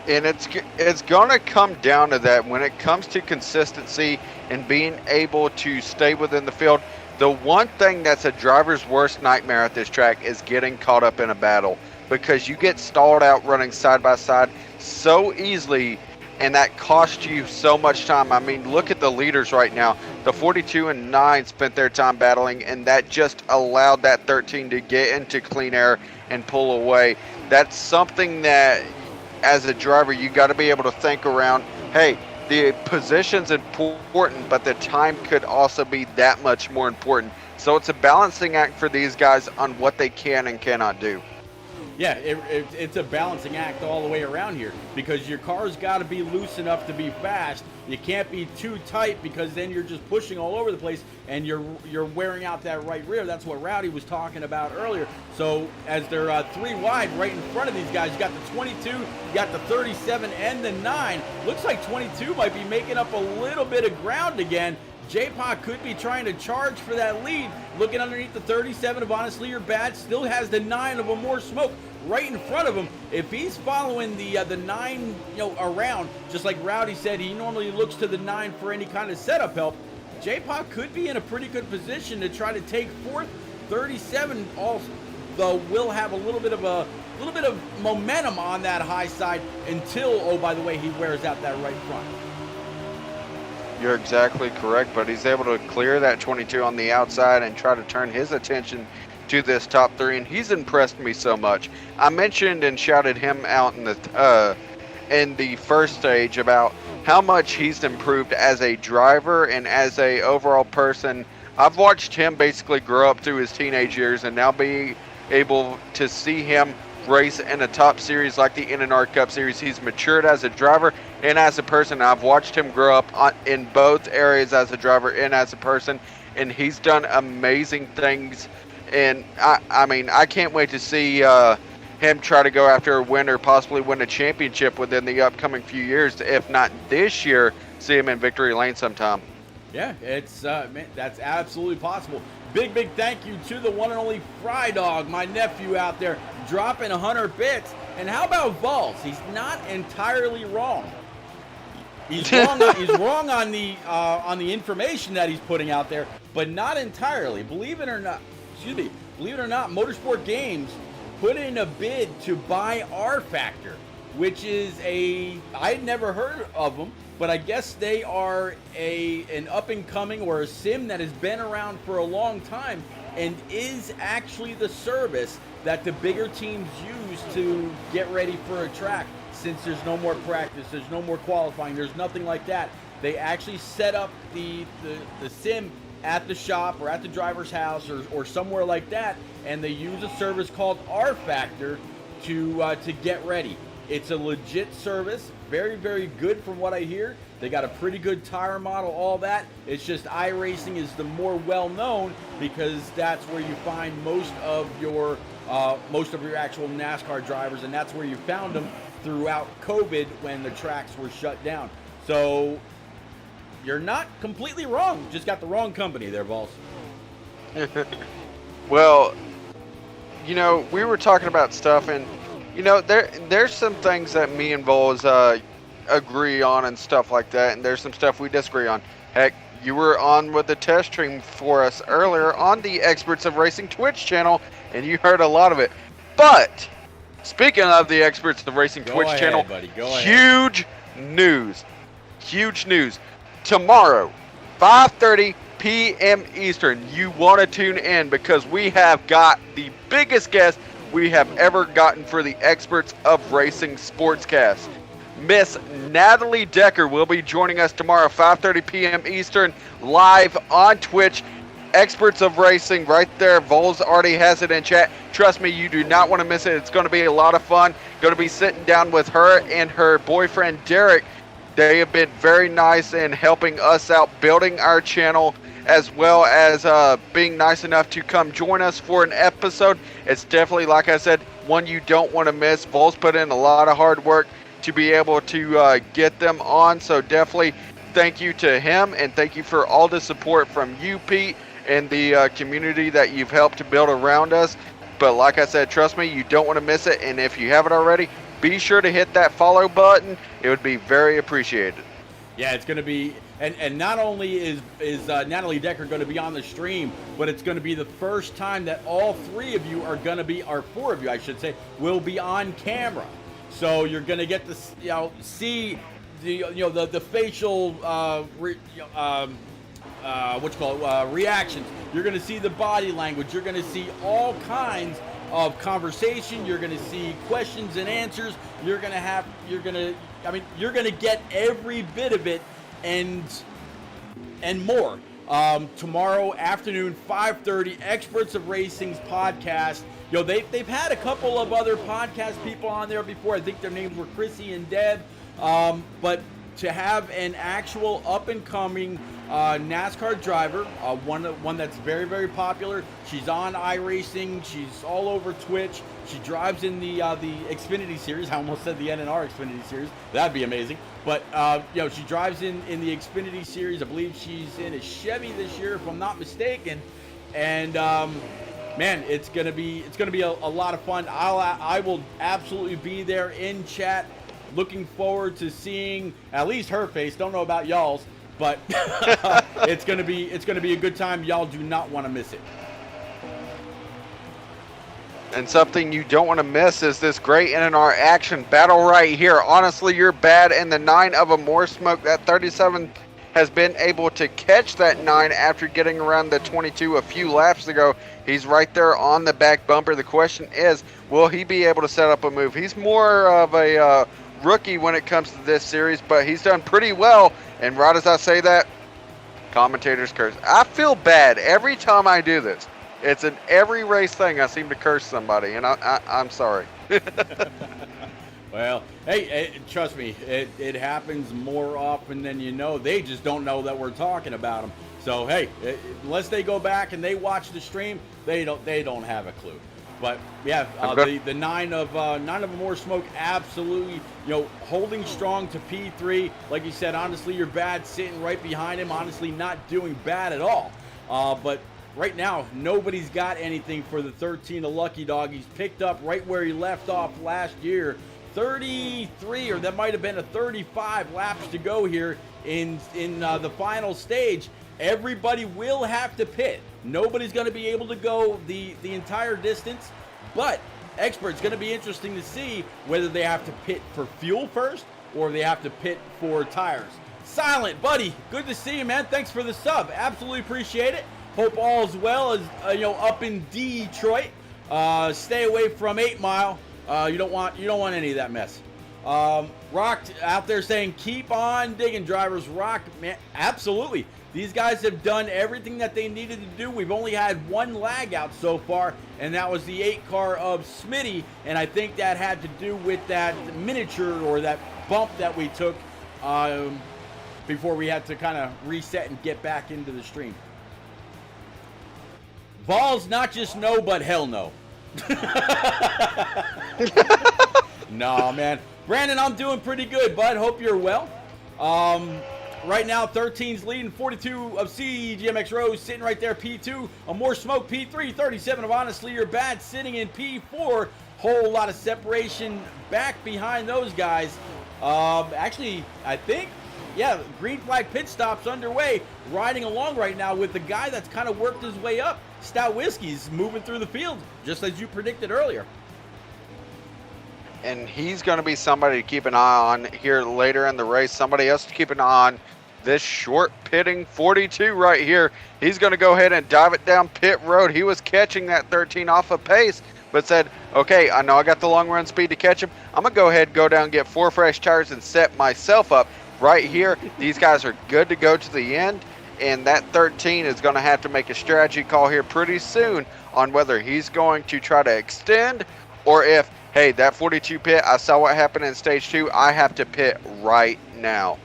And it's going to come down to that when it comes to consistency and being able to stay within the field. The one thing that's a driver's worst nightmare at this track is getting caught up in a battle, because you get stalled out running side by side so easily, and that costs you so much time. I mean, look at the leaders right now. The 42 and 9 spent their time battling, and that just allowed that 13 to get into clean air and pull away. That's something that, as a driver, you got to be able to think around, hey, the position's important, but the time could also be that much more important. So it's a balancing act for these guys on what they can and cannot do. Yeah, it's a balancing act all the way around here, because your car's got to be loose enough to be fast. You can't be too tight, because then you're just pushing all over the place and you're wearing out that right rear. That's what Rowdy was talking about earlier. So as they're 3 wide right in front of these guys, you got the 22, you got the 37, and the 9. Looks like 22 might be making up a little bit of ground again. J-Pac could be trying to charge for that lead. Looking underneath the 37 of Honestly Your Bad, still has the 9 of A More Smoke right in front of him. If he's following the 9, around, just like Rowdy said, he normally looks to the 9 for any kind of setup help. J-Pac could be in a pretty good position to try to take 4th. 37 although will have a little bit of momentum on that high side until, oh, by the way, he wears out that right front. You're exactly correct, but he's able to clear that 22 on the outside and try to turn his attention to this top 3, and he's impressed me so much. I mentioned and shouted him out in the first stage about how much he's improved as a driver and as a overall person. I've watched him basically grow up through his teenage years, and now be able to see him race in a top series like the NNR Cup Series. He's matured as a driver and as a person. I've watched him grow up in both areas, as a driver and as a person, and he's done amazing things. And I can't wait to see him try to go after a win, or possibly win a championship within the upcoming few years. If not this year, see him in victory lane sometime. Yeah, it's that's absolutely possible. Big thank you to the one and only Fry Dog, my nephew out there, dropping 100 bits. And how about Vols? He's not entirely wrong. He's wrong on the information that he's putting out there, but not entirely. Believe it or not, Motorsport Games put in a bid to buy R Factor, which is I had never heard of them, but I guess they are an up-and-coming, or a sim that has been around for a long time, and is actually the service that the bigger teams use to get ready for a track. Since there's no more practice, there's no more qualifying, there's nothing like that. They actually set up the sim at the shop or at the driver's house or somewhere like that, and they use a service called R Factor to get ready. It's a legit service very, very good from what I hear. They got a pretty good tire model, all that. It's just iRacing is the more well-known because that's where you find most of your actual NASCAR drivers, and that's where you found them throughout COVID when the tracks were shut down. So you're not completely wrong. Just got the wrong company there, Vols. Well, you know, we were talking about stuff, and you know, there's some things that me and Vols agree on and stuff like that, and there's some stuff we disagree on. Heck, you were on with the test stream for us earlier on the Experts of Racing Twitch channel, and you heard a lot of it. But speaking of the Experts of Racing Twitch channel, buddy. Go ahead. Huge news. Tomorrow, 5:30 p.m. Eastern, you want to tune in because we have got the biggest guest we have ever gotten for the Experts of Racing Sportscast. Miss Natalie Decker will be joining us tomorrow, 5:30 p.m. Eastern, live on Twitch. Experts of Racing right there. Vols already has it in chat. Trust me, you do not want to miss it. It's going to be a lot of fun. Going to be sitting down with her and her boyfriend, Derek. They have been very nice in helping us out building our channel, as well as being nice enough to come join us for an episode. It's definitely, like I said, one you don't want to miss. Vols put in a lot of hard work to be able to get them on, so definitely thank you to him, and thank you for all the support from you, Pete, and the community that you've helped to build around us. But like I said, trust me, you don't want to miss it, and if you haven't already, be sure to hit that follow button. It would be very appreciated. Yeah, it's going to be, and not only is Natalie Decker going to be on the stream, but it's going to be the first time that all three of you are going to be, or four of you, I should say, will be on camera. So you're going to get to, see the facial reactions. You're going to see the body language. You're going to see all kinds of conversation. You're going to see questions and answers. You're going to get every bit of it and more. Tomorrow afternoon, 5:30, Experts of Racing's podcast. They've had a couple of other podcast people on there before. I think their names were Chrissy and Deb. But to have an actual up-and-coming NASCAR driver, one that's very, very popular. She's on iRacing. She's all over Twitch. She drives in the Xfinity Series. I almost said the NNR Xfinity Series. That'd be amazing. But she drives in the Xfinity Series. I believe she's in a Chevy this year, if I'm not mistaken. And man, it's gonna be a lot of fun. I will absolutely be there in chat. Looking forward to seeing at least her face. Don't know about y'all's, but it's gonna be a good time. Y'all do not want to miss it. And something you don't want to miss is this great NNR action battle right here. Honestly, you're bad in the 9 of a more smoke. That 37 has been able to catch that 9 after getting around the 22 a few laps ago. He's right there on the back bumper. The question is, will he be able to set up a move? He's more of a rookie when it comes to this series, but he's done pretty well. And right as I say that, commentators curse. I feel bad every time I do this. It's an every race thing. I seem to curse somebody, and I'm sorry. Well, hey, trust me, it happens more often than you know. They just don't know that we're talking about them. So hey, unless they go back and they watch the stream, they don't have a clue. But yeah, the 9 of more smoke, absolutely, holding strong to P3. Like you said, honestly, you're bad sitting right behind him. Honestly, not doing bad at all. But right now, nobody's got anything for the 13 of Lucky Dog. He's picked up right where he left off last year. 33, or that might have been a 35 laps to go here in the final stage. Everybody will have to pit. Nobody's going to be able to go the entire distance, but Experts, going to be interesting to see whether they have to pit for fuel first or they have to pit for tires. Silent, buddy, good to see you, man. Thanks for the sub. Absolutely appreciate it. Hope all is well as up in Detroit. Stay away from 8 Mile. You don't want any of that mess. Rock out there saying keep on digging, drivers. Rock, man, absolutely. These guys have done everything that they needed to do. We've only had one lag out so far, and that was the 8 car of Smitty, and I think that had to do with that miniature or that bump that we took before we had to kind of reset and get back into the stream. Vols, not just no, but hell no. No, man. Brandon, I'm doing pretty good, bud. Hope you're well. Right now, 13's leading, 42 of CGMX Rose sitting right there, P2. A More Smoke, P3, 37 of Honestly You're Bad sitting in P4. Whole lot of separation back behind those guys. Actually, I think, yeah, green flag pit stops underway. Riding along right now with the guy that's kind of worked his way up. Stout Whiskey's moving through the field, just as you predicted earlier. And he's going to be somebody to keep an eye on here later in the race. Somebody else to keep an eye on. This short pitting 42 right here. He's going to go ahead and dive it down pit road. He was catching that 13 off of pace, but said, okay, I know I got the long run speed to catch him. I'm going to go ahead and go down and get 4 fresh tires and set myself up right here. These guys are good to go to the end, and that 13 is going to have to make a strategy call here pretty soon on whether he's going to try to extend or if, hey, that 42 pit, I saw what happened in stage 2. I have to pit right now.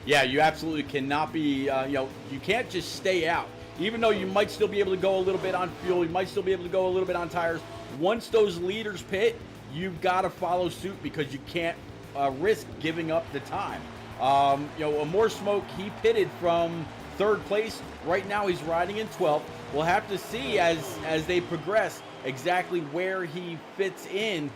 Yeah, you absolutely cannot be, you can't just stay out. Even though you might still be able to go a little bit on fuel, you might still be able to go a little bit on tires. Once those leaders pit, you've got to follow suit because you can't risk giving up the time. A More Smoke, he pitted from 3rd place. Right now he's riding in 12th. We'll have to see as they progress exactly where he fits in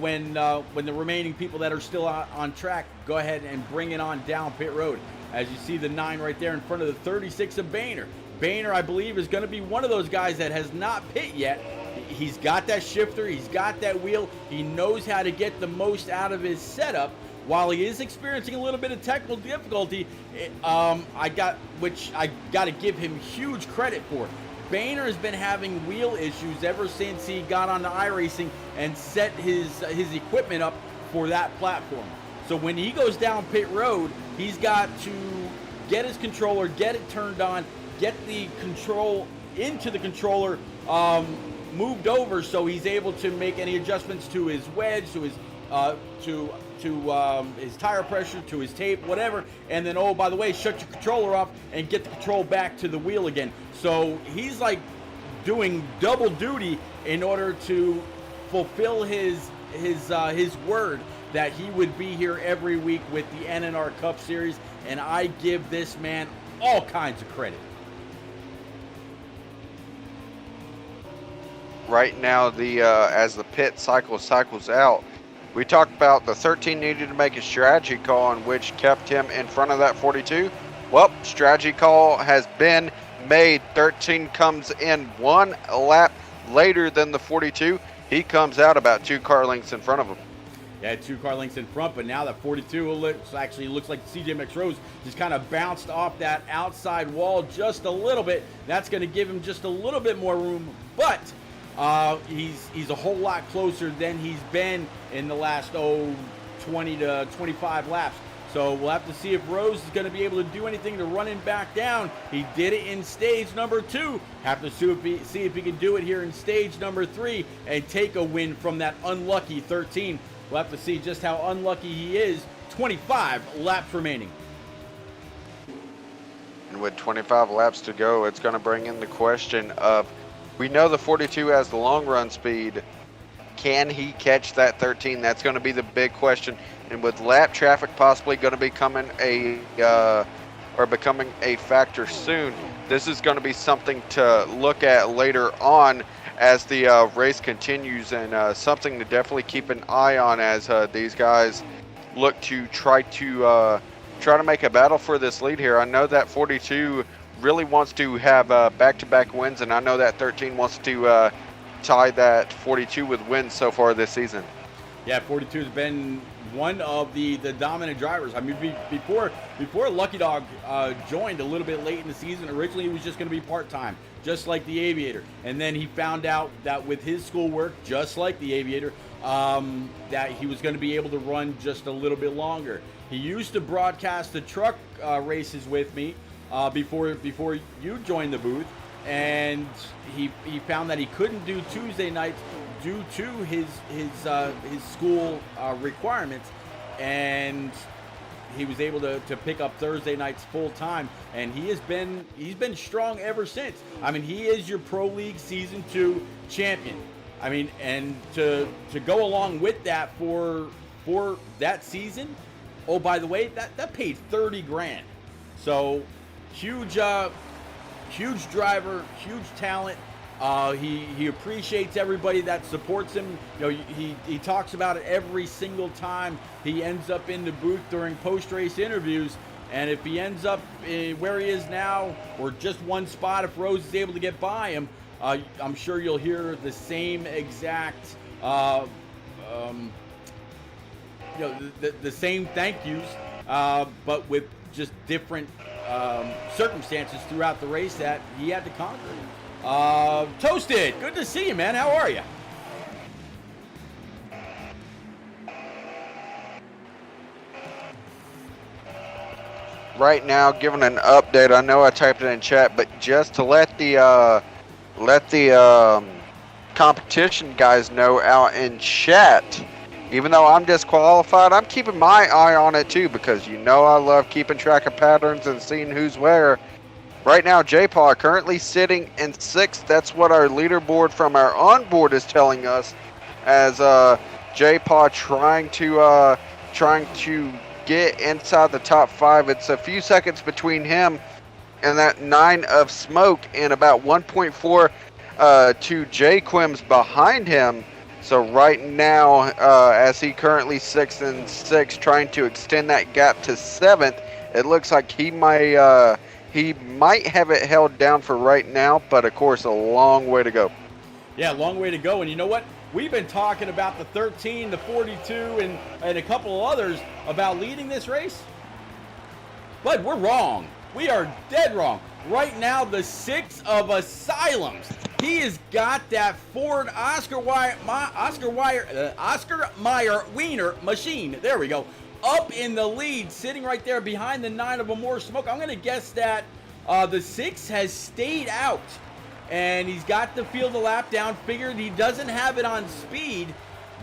when the remaining people that are still on track go ahead and bring it on down pit road. As you see the 9 right there in front of the 36 of Boehner. Boehner, I believe, is going to be one of those guys that has not pit yet. He's got that shifter. He's got that wheel. He knows how to get the most out of his setup. While he is experiencing a little bit of technical difficulty, I got to give him huge credit for. Boehner has been having wheel issues ever since he got on the iRacing and set his equipment up for that platform. So when he goes down pit road, he's got to get his controller, get it turned on, get the control into the controller moved over so he's able to make any adjustments to his wedge, to his his tire pressure, to his tape, whatever, and then, oh, by the way, shut your controller off and get the control back to the wheel again. So he's like doing double duty in order to fulfill his word that he would be here every week with the NNR Cup Series, and I give this man all kinds of credit. Right now, as the pit cycles out, we talked about the 13 needed to make a strategy call on which kept him in front of that 42. Well, strategy call has been made. 13 comes in 1 lap later than the 42. He comes out about 2 car lengths in front of him. Yeah, 2 car lengths in front, but now that 42 looks like CJMX Rose just kind of bounced off that outside wall just a little bit. That's going to give him just a little bit more room, but he's a whole lot closer than he's been in the last 20 to 25 laps. So we'll have to see if Rose is going to be able to do anything to run him back down. He did it in stage number 2. Have to see if he can do it here in stage number 3 and take a win from that unlucky 13. We'll have to see just how unlucky he is. 25 laps remaining. And with 25 laps to go, it's going to bring in the question of, we know the 42 has the long run speed. Can he catch that 13? That's going to be the big question. And with lap traffic possibly going to becoming a factor soon, this is going to be something to look at later on as the race continues, and something to definitely keep an eye on as these guys look to try to make a battle for this lead here. I know that 42 really wants to have back-to-back wins, and I know that 13 wants to tie that 42 with wins so far this season. Yeah, 42 has been one of the dominant drivers. I mean, before Lucky Dog joined a little bit late in the season, originally he was just going to be part-time, just like the Aviator. And then he found out that with his schoolwork, just like the Aviator, that he was going to be able to run just a little bit longer. He used to broadcast the truck races with me before you joined the booth, and he found that he couldn't do Tuesday nights due to his school requirements. and he was able to pick up Thursday nights full time, and he's been strong ever since. I mean, he is your Pro League Season 2 champion. I mean, and to go along with that for that season, oh, by the way, that paid $30,000. So huge driver, huge talent. He appreciates everybody that supports him. You know, he talks about it every single time he ends up in the booth during post-race interviews. And if he ends up where he is now, or just one spot, if Rose is able to get by him, I'm sure you'll hear the same exact, the same thank yous, but with just different circumstances throughout the race that he had to conquer. Toasted, good to see you, man. How are you? Right now, giving an update. I know I typed it in chat, but just to let the competition guys know out in chat, even though I'm disqualified, I'm keeping my eye on it too, because you know I love keeping track of patterns and seeing who's where. Right now, J-Paw currently sitting in 6th. That's what our leaderboard from our onboard is telling us, as J-Paw trying to get inside the top 5. It's a few seconds between him and that 9 of Smoke, and about 1.4 to J Quims behind him. So right now, as he currently 6th and 6, trying to extend that gap to 7th, it looks like he might have it held down for right now, but of course a long way to go. Yeah, long way to go. And you know what? We've been talking about the 13, the 42, and a couple of others about leading this race. But we're wrong. We are dead wrong. Right now, the 6 of Asylums. He has got that Ford Oscar Mayer Wiener machine. There we go. Up in the lead, sitting right there behind the 9 of Amore Smoke. I'm going to guess that the 6 has stayed out, and he's got the field a lap down. Figured he doesn't have it on speed.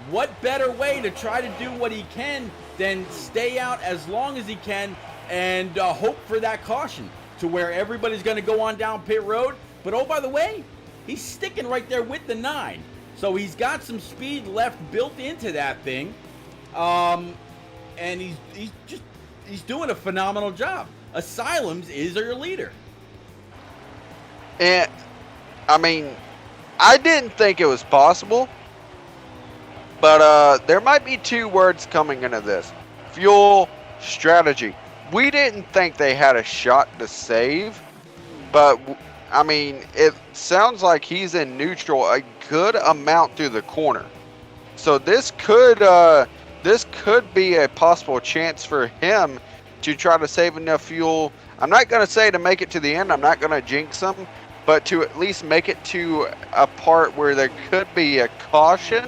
What better way to try to do what he can than stay out as long as he can and hope for that caution to where everybody's going to go on down pit road. But oh, by the way, he's sticking right there with the 9. So he's got some speed left built into that thing. And he's doing a phenomenal job. Asylums is your leader. And I mean, I didn't think it was possible, but there might be 2 words coming into this: fuel, strategy. We didn't think they had a shot to save, but I mean, it sounds like he's in neutral a good amount through the corner. So this could be a possible chance for him to try to save enough fuel. I'm not going to say to make it to the end. I'm not going to jinx him, but to at least make it to a part where there could be a caution.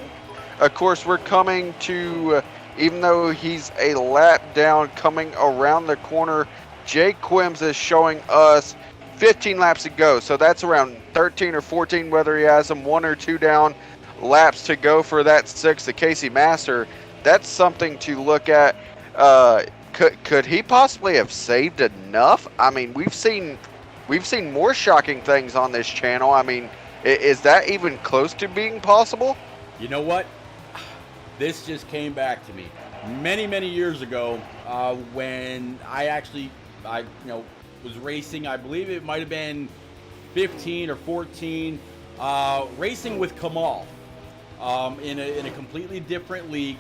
Of course, we're coming to, even though he's a lap down coming around the corner, Jake Quims is showing us 15 laps to go. So that's around 13 or 14, whether he has them 1 or 2 down laps to go for that 6, the Casey Master. That's something to look at. Could he possibly have saved enough? I mean, we've seen more shocking things on this channel. I mean, is that even close to being possible? You know what? This just came back to me many years ago when I was racing. I believe it might have been 15 or 14, racing with Kamal in a completely different league.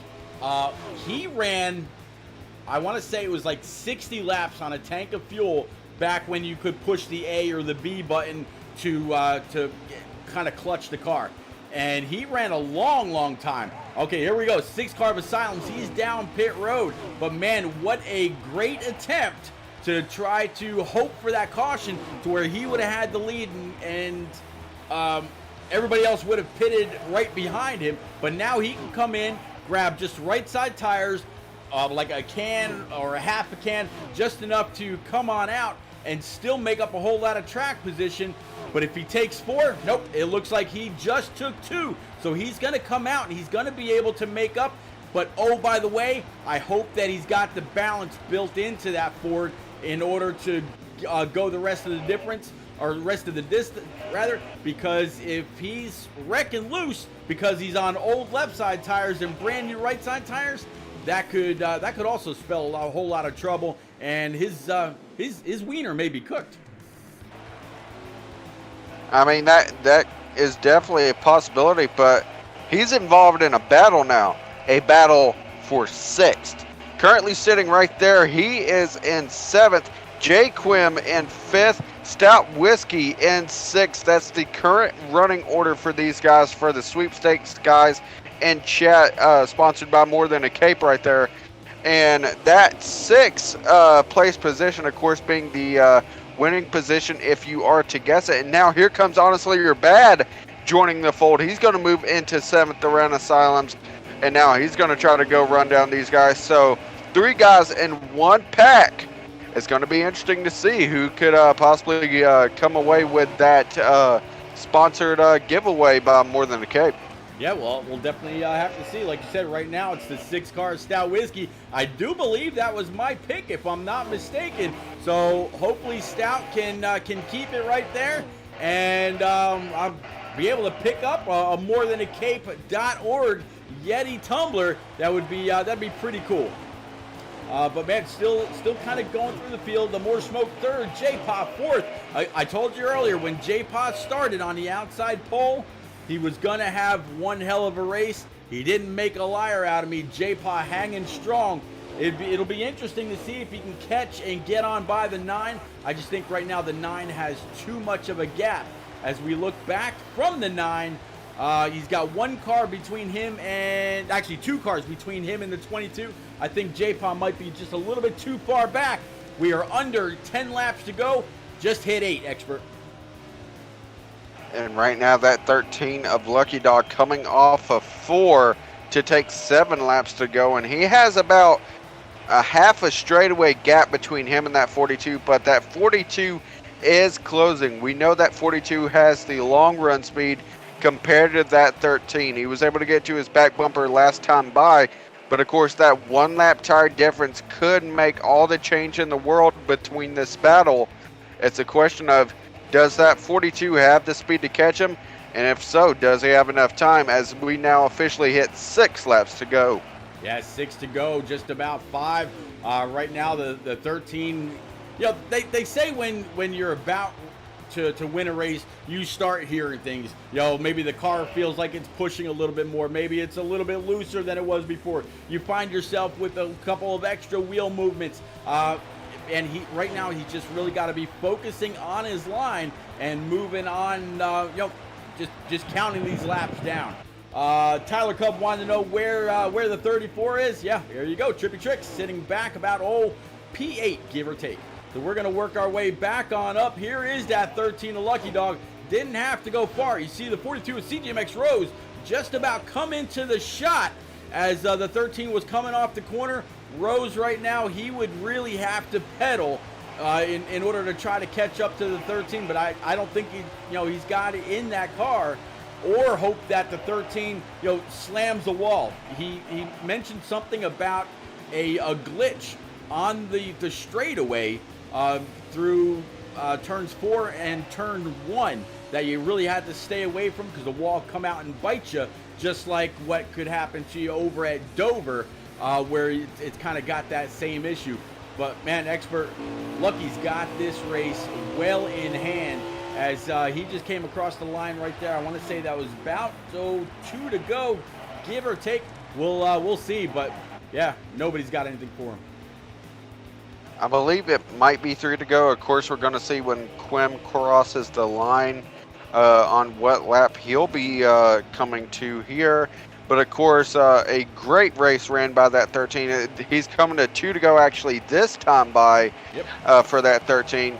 He ran, I want to say it was like 60 laps on a tank of fuel back when you could push the A or the B button to kind of clutch the car. And he ran a long time. Okay, here we go. 6 car of Asylums. He's down pit road. But man, what a great attempt to try to hope for that caution to where he would have had the lead and everybody else would have pitted right behind him. But now he can come in, grab just right side tires, like a can or a half a can, just enough to come on out and still make up a whole lot of track position. But if he takes 4, nope, it looks like he just took 2. So he's going to come out and he's going to be able to make up But oh, by the way, I hope that he's got the balance built into that Ford in order to go the rest of the difference, or the rest of the distance, rather, because if he's wrecking loose because he's on old left side tires and brand new right side tires, that could also spell a whole lot of trouble, and his wiener may be cooked. I mean, that is definitely a possibility, but he's involved in a battle now, a battle for 6th. Currently sitting right there, he is in 7th. Jay Quim in 5th. Stout Whiskey in 6th. That's the current running order for these guys, for the sweepstakes guys in chat, sponsored by More Than a Cape right there. And that 6th place position, of course, being the winning position if you are to guess it. And now here comes Honestly You're Bad joining the fold. He's going to move into 7th around Asylums, and now he's going to try to go run down these guys. So 3 guys in 1 pack. It's going to be interesting to see who could possibly come away with that sponsored giveaway by More Than a Cape. Yeah, well, we'll definitely have to see. Like you said, right now it's the 6-car Stout Whiskey. I do believe that was my pick, if I'm not mistaken. So hopefully Stout can keep it right there, and I'll be able to pick up a morethanAcape.org Yeti tumbler. That'd be pretty cool. But man, still kind of going through the field. The More Smoke 3rd, J-Pop 4th. I told you earlier, when J-Pop started on the outside pole, he was going to have one hell of a race. He didn't make a liar out of me. J-Pop hanging strong. It'll be interesting to see if he can catch and get on by the 9. I just think right now the 9 has too much of a gap. As we look back from the 9, he's got 1 car between him and, actually 2 cars between him and the 22. I think J-Pop might be just a little bit too far back. We are under 10 laps to go. Just hit 8, expert. And right now that 13 of Lucky Dog coming off of 4 to take 7 laps to go. And he has about a half a straightaway gap between him and that 42. But that 42 is closing. We know that 42 has the long run speed compared to that 13. He was able to get to his back bumper last time by. But of course that 1 lap tire difference could make all the change in the world between this battle. It's a question of, does that 42 have the speed to catch him? And if so, does he have enough time, as we now officially hit 6 laps to go? Yeah, 6 to go, just about 5. Right now, the 13, you know, they say when you're about to win a race, you start hearing things. You know, maybe the car feels like it's pushing a little bit more. Maybe it's a little bit looser than it was before. You find yourself with a couple of extra wheel movements. And right now he's just really got to be focusing on his line and moving on, you know, just counting these laps down. Tyler Cub wanted to know where the 34 is. Yeah, here you go. Trippy Tricks sitting back about P8, give or take. So we're going to work our way back on up. Here is that 13 of Lucky Dog. Didn't have to go far. You see the 42 of CGMX Rose just about come into the shot as the 13 was coming off the corner. Rose right now, he would really have to pedal in order to try to catch up to the 13, but I don't think he's got it in that car, or hope that the 13 slams the wall. He mentioned something about a glitch on the straightaway through turns 4 and turn 1 that you really had to stay away from, because the wall come out and bite you, just like what could happen to you over at Dover, where it's kind of got that same issue. But man, expert, Lucky's got this race well in hand, as he just came across the line right there. I want to say that was about 2 to go, give or take. We'll see, but yeah, nobody's got anything for him. I believe it might be 3 to go. Of course, we're going to see when Quim crosses the line on what lap he'll be coming to here. But of course, a great race ran by that 13. He's coming to 2 to go actually this time by for that 13.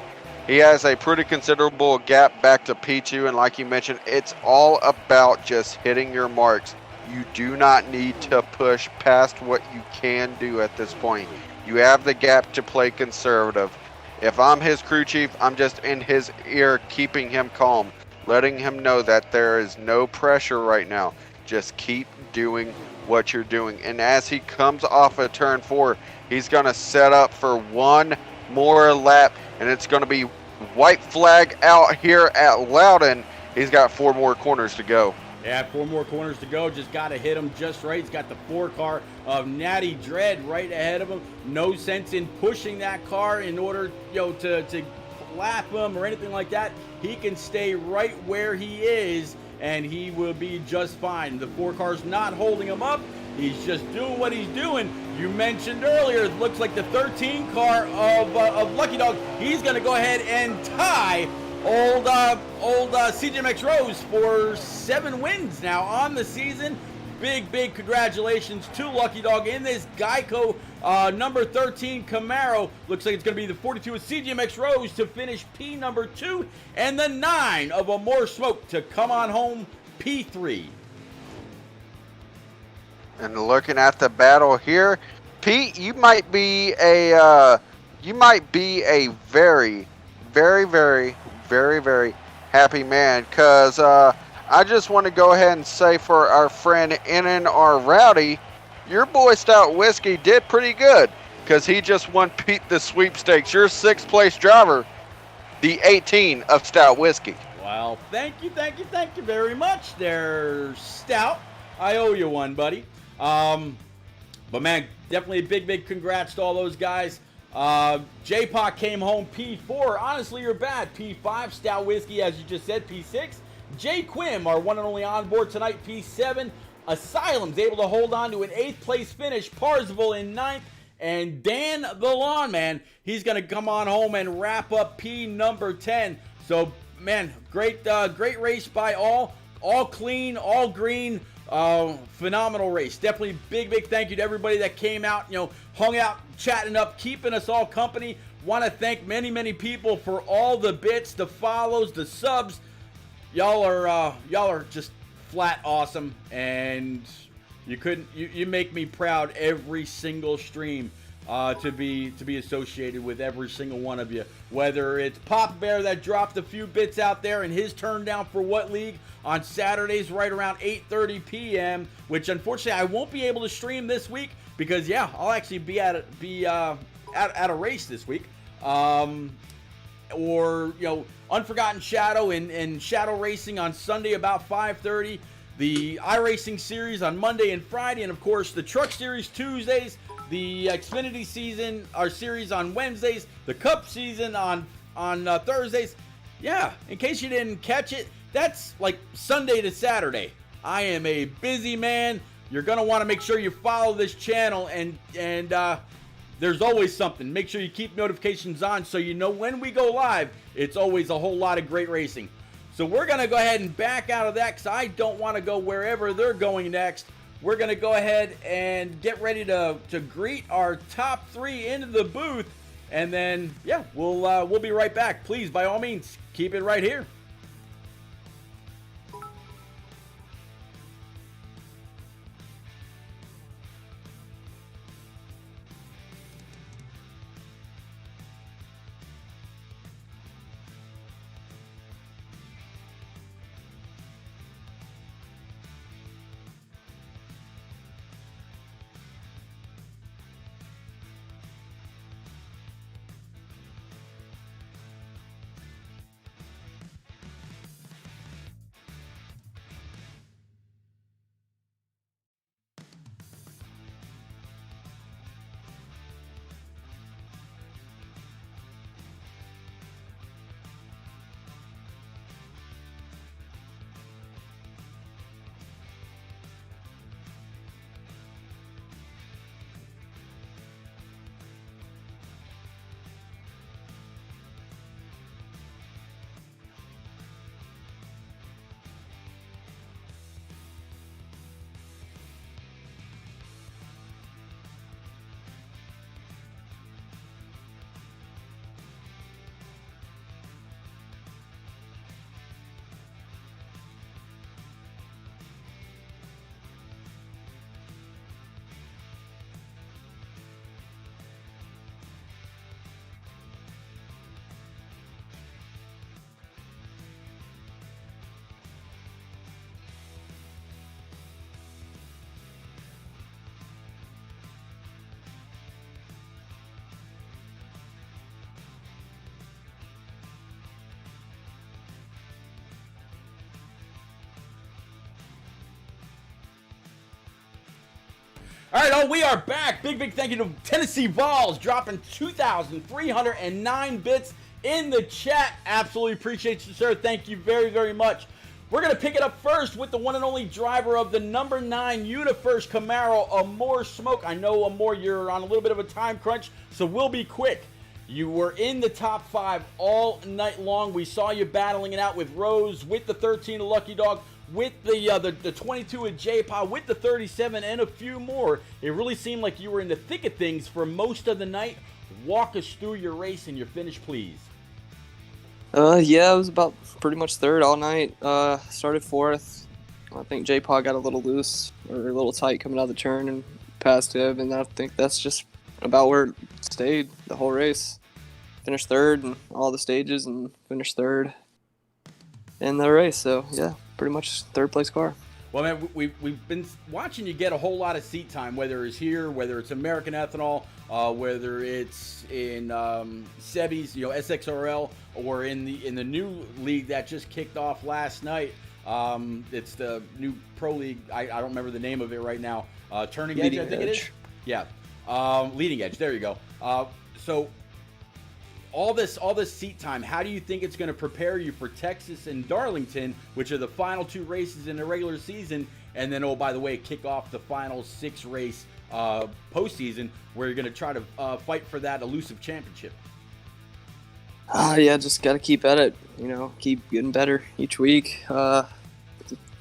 He has a pretty considerable gap back to P2. And like you mentioned, it's all about just hitting your marks. You do not need to push past what you can do at this point. You have the gap to play conservative. If I'm his crew chief, I'm just in his ear keeping him calm, letting him know that there is no pressure right now. Just keep doing what you're doing. And as he comes off of turn 4, he's going to set up for one more lap, and it's going to be white flag out here at Loudon. He's got 4 more corners to go. Yeah, 4 more corners to go. Just got to hit him just right. He's got the 4 car of Natty Dread right ahead of him. No sense in pushing that car in order, to lap him or anything like that. He can stay right where he is, and he will be just fine. The 4 car's not holding him up. He's just doing what he's doing. You mentioned earlier, it looks like the 13 car of Lucky Dog. He's going to go ahead and tie old CJMX Rose for 7 wins now on the season. Big congratulations to Lucky Dog in this Geico number 13 Camaro. Looks like it's going to be the 42 of CJMX Rose to finish P number 2, and the 9 of a More Smoke to come on home P3. And looking at the battle here, Pete, you might be a very, very, very, very, very happy man, because I just want to go ahead and say for our friend NNR Rowdy, your boy Stout Whiskey did pretty good, because he just won Pete the sweepstakes. Your 6th place driver, the 18 of Stout Whiskey. Well, thank you very much there, Stout. I owe you one, buddy. But man, definitely a big congrats to all those guys. J-Pac came home P4. Honestly, you're bad. P5, Stout Whiskey, as you just said, P6. J. Quim, our one and only on board tonight, P7. Asylum's able to hold on to an 8th place finish. Parzival in 9th. And Dan the Lawn Man, he's going to come on home and wrap up P number 10. So, man, great race by all. All clean, all green. Phenomenal race. Definitely big thank you to everybody that came out, hung out, chatting up, keeping us all company. Want to thank many people for all the bits, the follows, the subs. Y'all are just flat awesome, and you make me proud every single stream to be associated with every single one of you. Whether it's Pop Bear that dropped a few bits out there in his turn down for what league on Saturdays right around 8:30 p.m., which unfortunately I won't be able to stream this week because I'll actually be at a race this week. Or Unforgotten Shadow and Shadow Racing on Sunday about 5:30. The iRacing series on Monday and Friday, and of course the Truck Series Tuesdays. The Xfinity season, our series on Wednesdays. The Cup season on Thursdays. Yeah, in case you didn't catch it, that's like Sunday to Saturday. I am a busy man. You're going to want to make sure you follow this channel, and there's always something. Make sure you keep notifications on so you know when we go live. It's always a whole lot of great racing. So we're going to go ahead and back out of that because I don't want to go wherever they're going next. We're going to go ahead and get ready to greet our top 3 into the booth. And then, we'll be right back. Please, by all means, keep it right here. All right, we are back. Big thank you to Tennessee Vols dropping 2,309 bits in the chat. Absolutely appreciate you, sir. Thank you very much. We're going to pick it up first with the one and only driver of the number 9 UniFirst Camaro, Amor Smoke. I know, Amor, you're on a little bit of a time crunch, so we'll be quick. You were in the top 5 all night long. We saw you battling it out with Rose, with the 13 of Lucky Dog, with the 22 of J-Pa, with the 37, and a few more. It really seemed like you were in the thick of things for most of the night. Walk us through your race and your finish, please. Yeah, I was about pretty much third all night. Started fourth. I think J-Pa got a little loose or a little tight coming out of the turn and passed him, and I think that's just about where it stayed the whole race. Finished third in all the stages and finished third in the race. So, yeah, pretty much third place car. Well, man, we've been watching you get a whole lot of seat time, whether it's here, whether it's American Ethanol, whether it's in Sebi's, SXRL, or in the new league that just kicked off last night. It's the new pro league. I don't remember the name of it right now. Turning Edge, I think it is. Yeah, Leading Edge. There you go. So all this seat time, how do you think it's going to prepare you for Texas and Darlington, which are the final 2 races in the regular season, and then, oh, by the way, kick off the final 6 race postseason, where you're going to try to fight for that elusive championship? Yeah, just got to keep at it, keep getting better each week.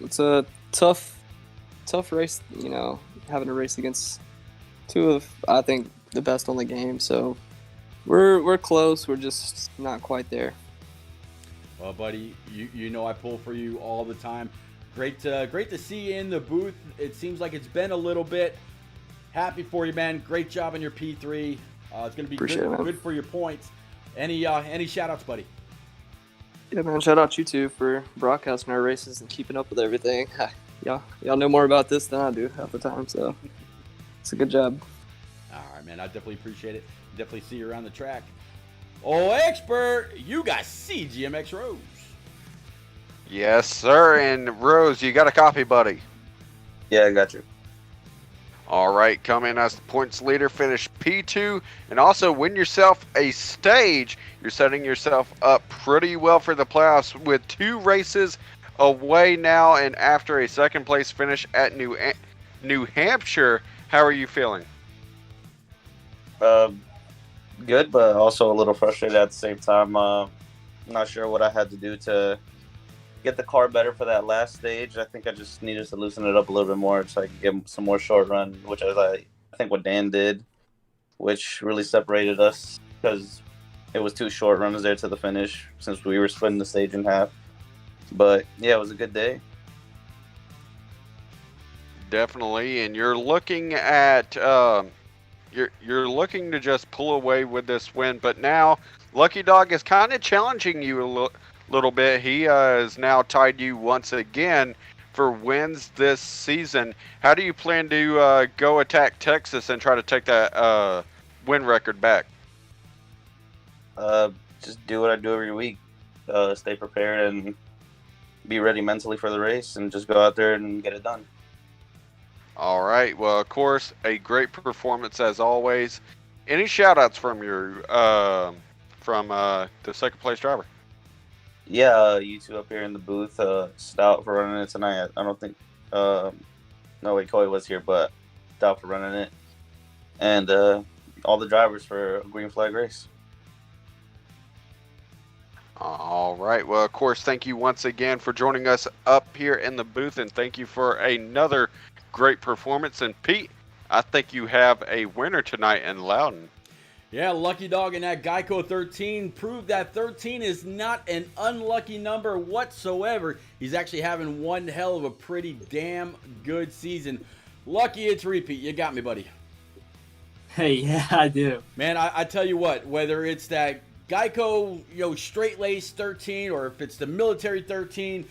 It's a tough race, having to race against 2 of, I think, the best on the game, so we're close. We're just not quite there. Well, buddy, you know I pull for you all the time. Great to see you in the booth. It seems like it's been a little bit. Happy for you, man. Great job on your P3. It's going to be good for your points. Any shout-outs, buddy? Yeah, man, shout out you two for broadcasting our races and keeping up with everything. Y'all know more about this than I do half the time, so it's a good job. All right, man, I definitely appreciate it. Definitely see you around the track. Oh, expert, you got CGMX Rose. Yes, sir. And Rose, you got a copy, buddy? Yeah, I got you. All right, come in as the points leader, finish P2, and also win yourself a stage. You're setting yourself up pretty well for the playoffs with 2 races away now, and after a second place finish at New Hampshire. How are you feeling? Good, but also a little frustrated at the same time. Not sure what I had to do to get the car better for that last stage. I think I just needed to loosen it up a little bit more so I could get some more short run, which I think what Dan did, which really separated us because it was 2 short runs there to the finish since we were splitting the stage in half. But yeah, it was a good day. Definitely, and you're looking at you're looking to just pull away with this win, but now Lucky Dog is kind of challenging you a little bit. He has now tied you once again for wins this season. How do you plan to go attack Texas and try to take that win record back? Just do what I do every week. Stay prepared and be ready mentally for the race and just go out there and get it done. All right. Well, of course, a great performance as always. Any shout-outs from your the second place driver? Yeah, you two up here in the booth. Stout for running it tonight. I don't think no way Coy was here, but Stout for running it, and all the drivers for a green flag race. All right. Well, of course, thank you once again for joining us up here in the booth, and thank you for another great performance. And Pete, I think you have a winner tonight in Loudon. Yeah, Lucky Dog in that Geico 13 proved that 13 is not an unlucky number whatsoever. He's actually having one hell of a pretty damn good season. Lucky, it's repeat. You got me, buddy. Hey, yeah, I do. Man, I tell you what, whether it's that Geico, straight lace 13, or if it's the military 13,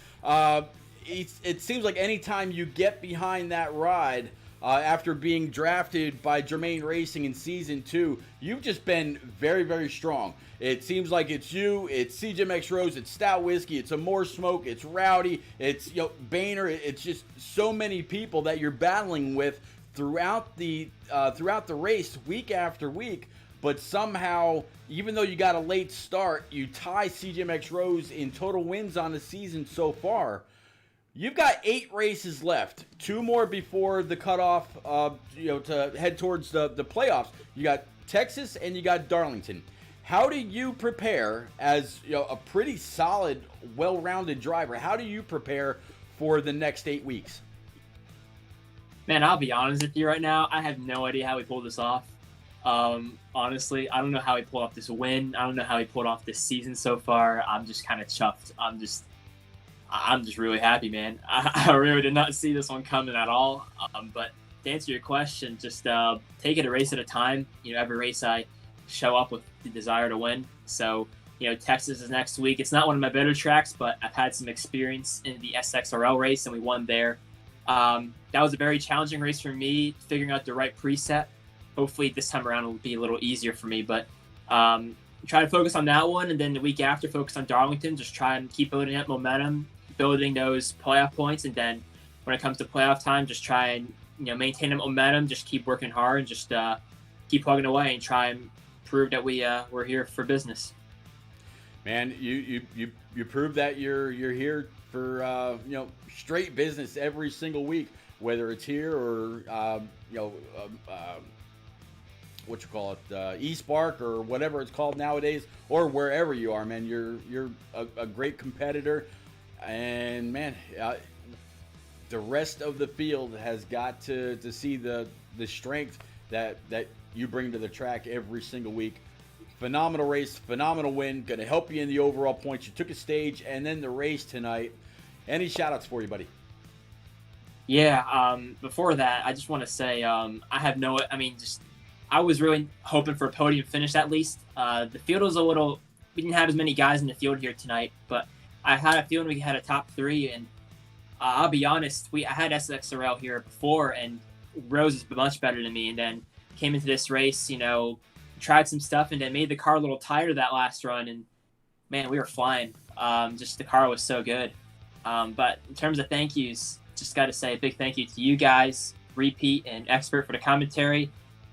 it seems like anytime you get behind that ride, after being drafted by Germain Racing in Season 2, you've just been very, very strong. It seems like it's you, it's CGMX Rose, it's Stout Whiskey, it's Amor Smoke, it's Rowdy, it's Boehner. It's just so many people that you're battling with throughout the race, week after week. But somehow, even though you got a late start, you tie CJMX Rose in total wins on the season so far. You've got 8 races left, 2 more before the cutoff, to head towards the playoffs. You got Texas and you got Darlington. How do you prepare as a pretty solid, well-rounded driver? How do you prepare for the next 8 weeks? Man, I'll be honest with you right now. I have no idea how he pulled this off. Honestly, I don't know how he pulled off this win. I don't know how he pulled off this season so far. I'm just kind of chuffed. I'm just really happy, man. I really did not see this one coming at all. But to answer your question, just take it a race at a time. Every race I show up with the desire to win. So, Texas is next week. It's not one of my better tracks, but I've had some experience in the SXRL race, and we won there. That was a very challenging race for me, figuring out the right preset. Hopefully this time around it'll be a little easier for me, but try to focus on that one, and then the week after focus on Darlington. Just try and keep building up momentum, building those playoff points, and then when it comes to playoff time, just try and maintain the momentum, just keep working hard, and just keep plugging away and try and prove that we're here for business. Man, you prove that you're here for straight business every single week, whether it's here or East Park or whatever it's called nowadays, or wherever you are, man. You're a great competitor, and man, the rest of the field has got to see the strength that you bring to the track every single week. Phenomenal race, phenomenal win, going to help you in the overall points. You took a stage, and then the race tonight. Any shout-outs for you, buddy? Yeah, before that, I just want to say I was really hoping for a podium finish at least. The field was we didn't have as many guys in the field here tonight, but I had a feeling we had a top 3, and I'll be honest, I had SXRL here before, and Rose is much better than me, and then came into this race, tried some stuff, and then made the car a little tighter that last run, and man, we were flying. Just the car was so good. But in terms of thank yous, just got to say a big thank you to you guys, Repeat and Expert, for the commentary.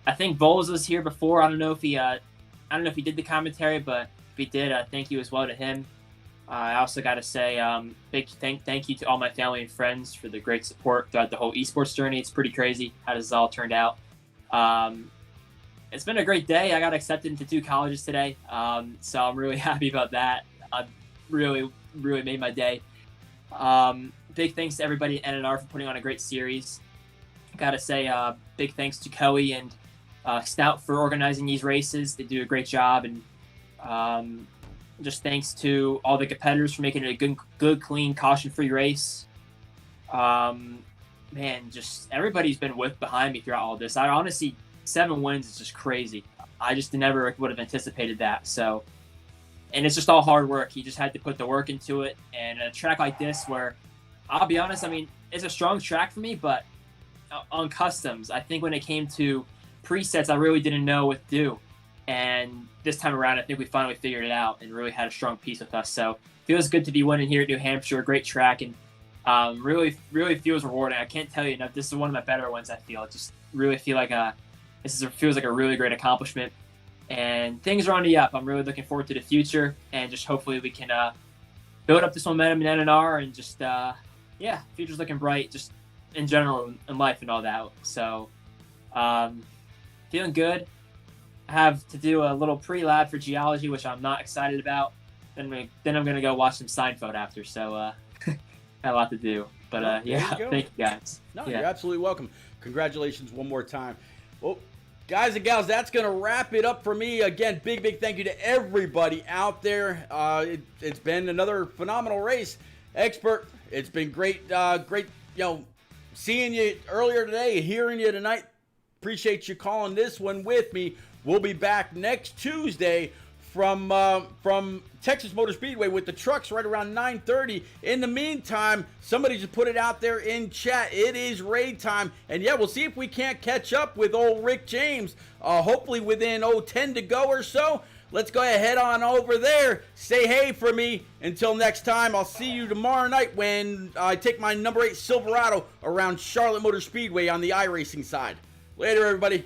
I think Bowles was here before. I don't know if he did the commentary, but if he did, thank you as well to him. I also got to say big thank you to all my family and friends for the great support throughout the whole esports journey. It's pretty crazy how this all turned out. It's been a great day. I got accepted into 2 colleges today, so I'm really happy about that. Really, really made my day. Big thanks to everybody at NNR for putting on a great series. Got to say big thanks to Coey and Stout for organizing these races. They do a great job, and just thanks to all the competitors for making it a good, clean, caution-free race. Man, just everybody's been behind me throughout all this. I honestly, 7 wins is just crazy. I just never would have anticipated that. So, and it's just all hard work. You just had to put the work into it. And a track like this, where I'll be honest, it's a strong track for me, but on customs, I think when it came to presets, I really didn't know what to do. And this time around, I think we finally figured it out and really had a strong piece with us. So it feels good to be winning here at New Hampshire, a great track, and really, really feels rewarding. I can't tell you enough. This is one of my better ones, I feel. I just really feel like feels like a really great accomplishment. And things are on the up. I'm really looking forward to the future, and just hopefully we can build up this momentum in NNR, and just, future's looking bright, just in general in life and all that. So feeling good. I have to do a little pre-lab for geology, which I'm not excited about. Then I'm going to go watch some Seinfeld after. So got a lot to do. But thank you guys. No, you're absolutely welcome. Congratulations one more time. Well, guys and gals, that's going to wrap it up for me. Again, big thank you to everybody out there. It's been another phenomenal race. Expert, it's been great, seeing you earlier today, hearing you tonight. Appreciate you calling this one with me. We'll be back next Tuesday from Texas Motor Speedway with the trucks right around 9:30. In the meantime, somebody just put it out there in chat. It is raid time. And yeah, we'll see if we can't catch up with old Rick James. Hopefully within 10 to go or so. let's go ahead, head on over there. Say hey for me. Until next time, I'll see you tomorrow night when I take my number 8 Silverado around Charlotte Motor Speedway on the iRacing side. Later, everybody.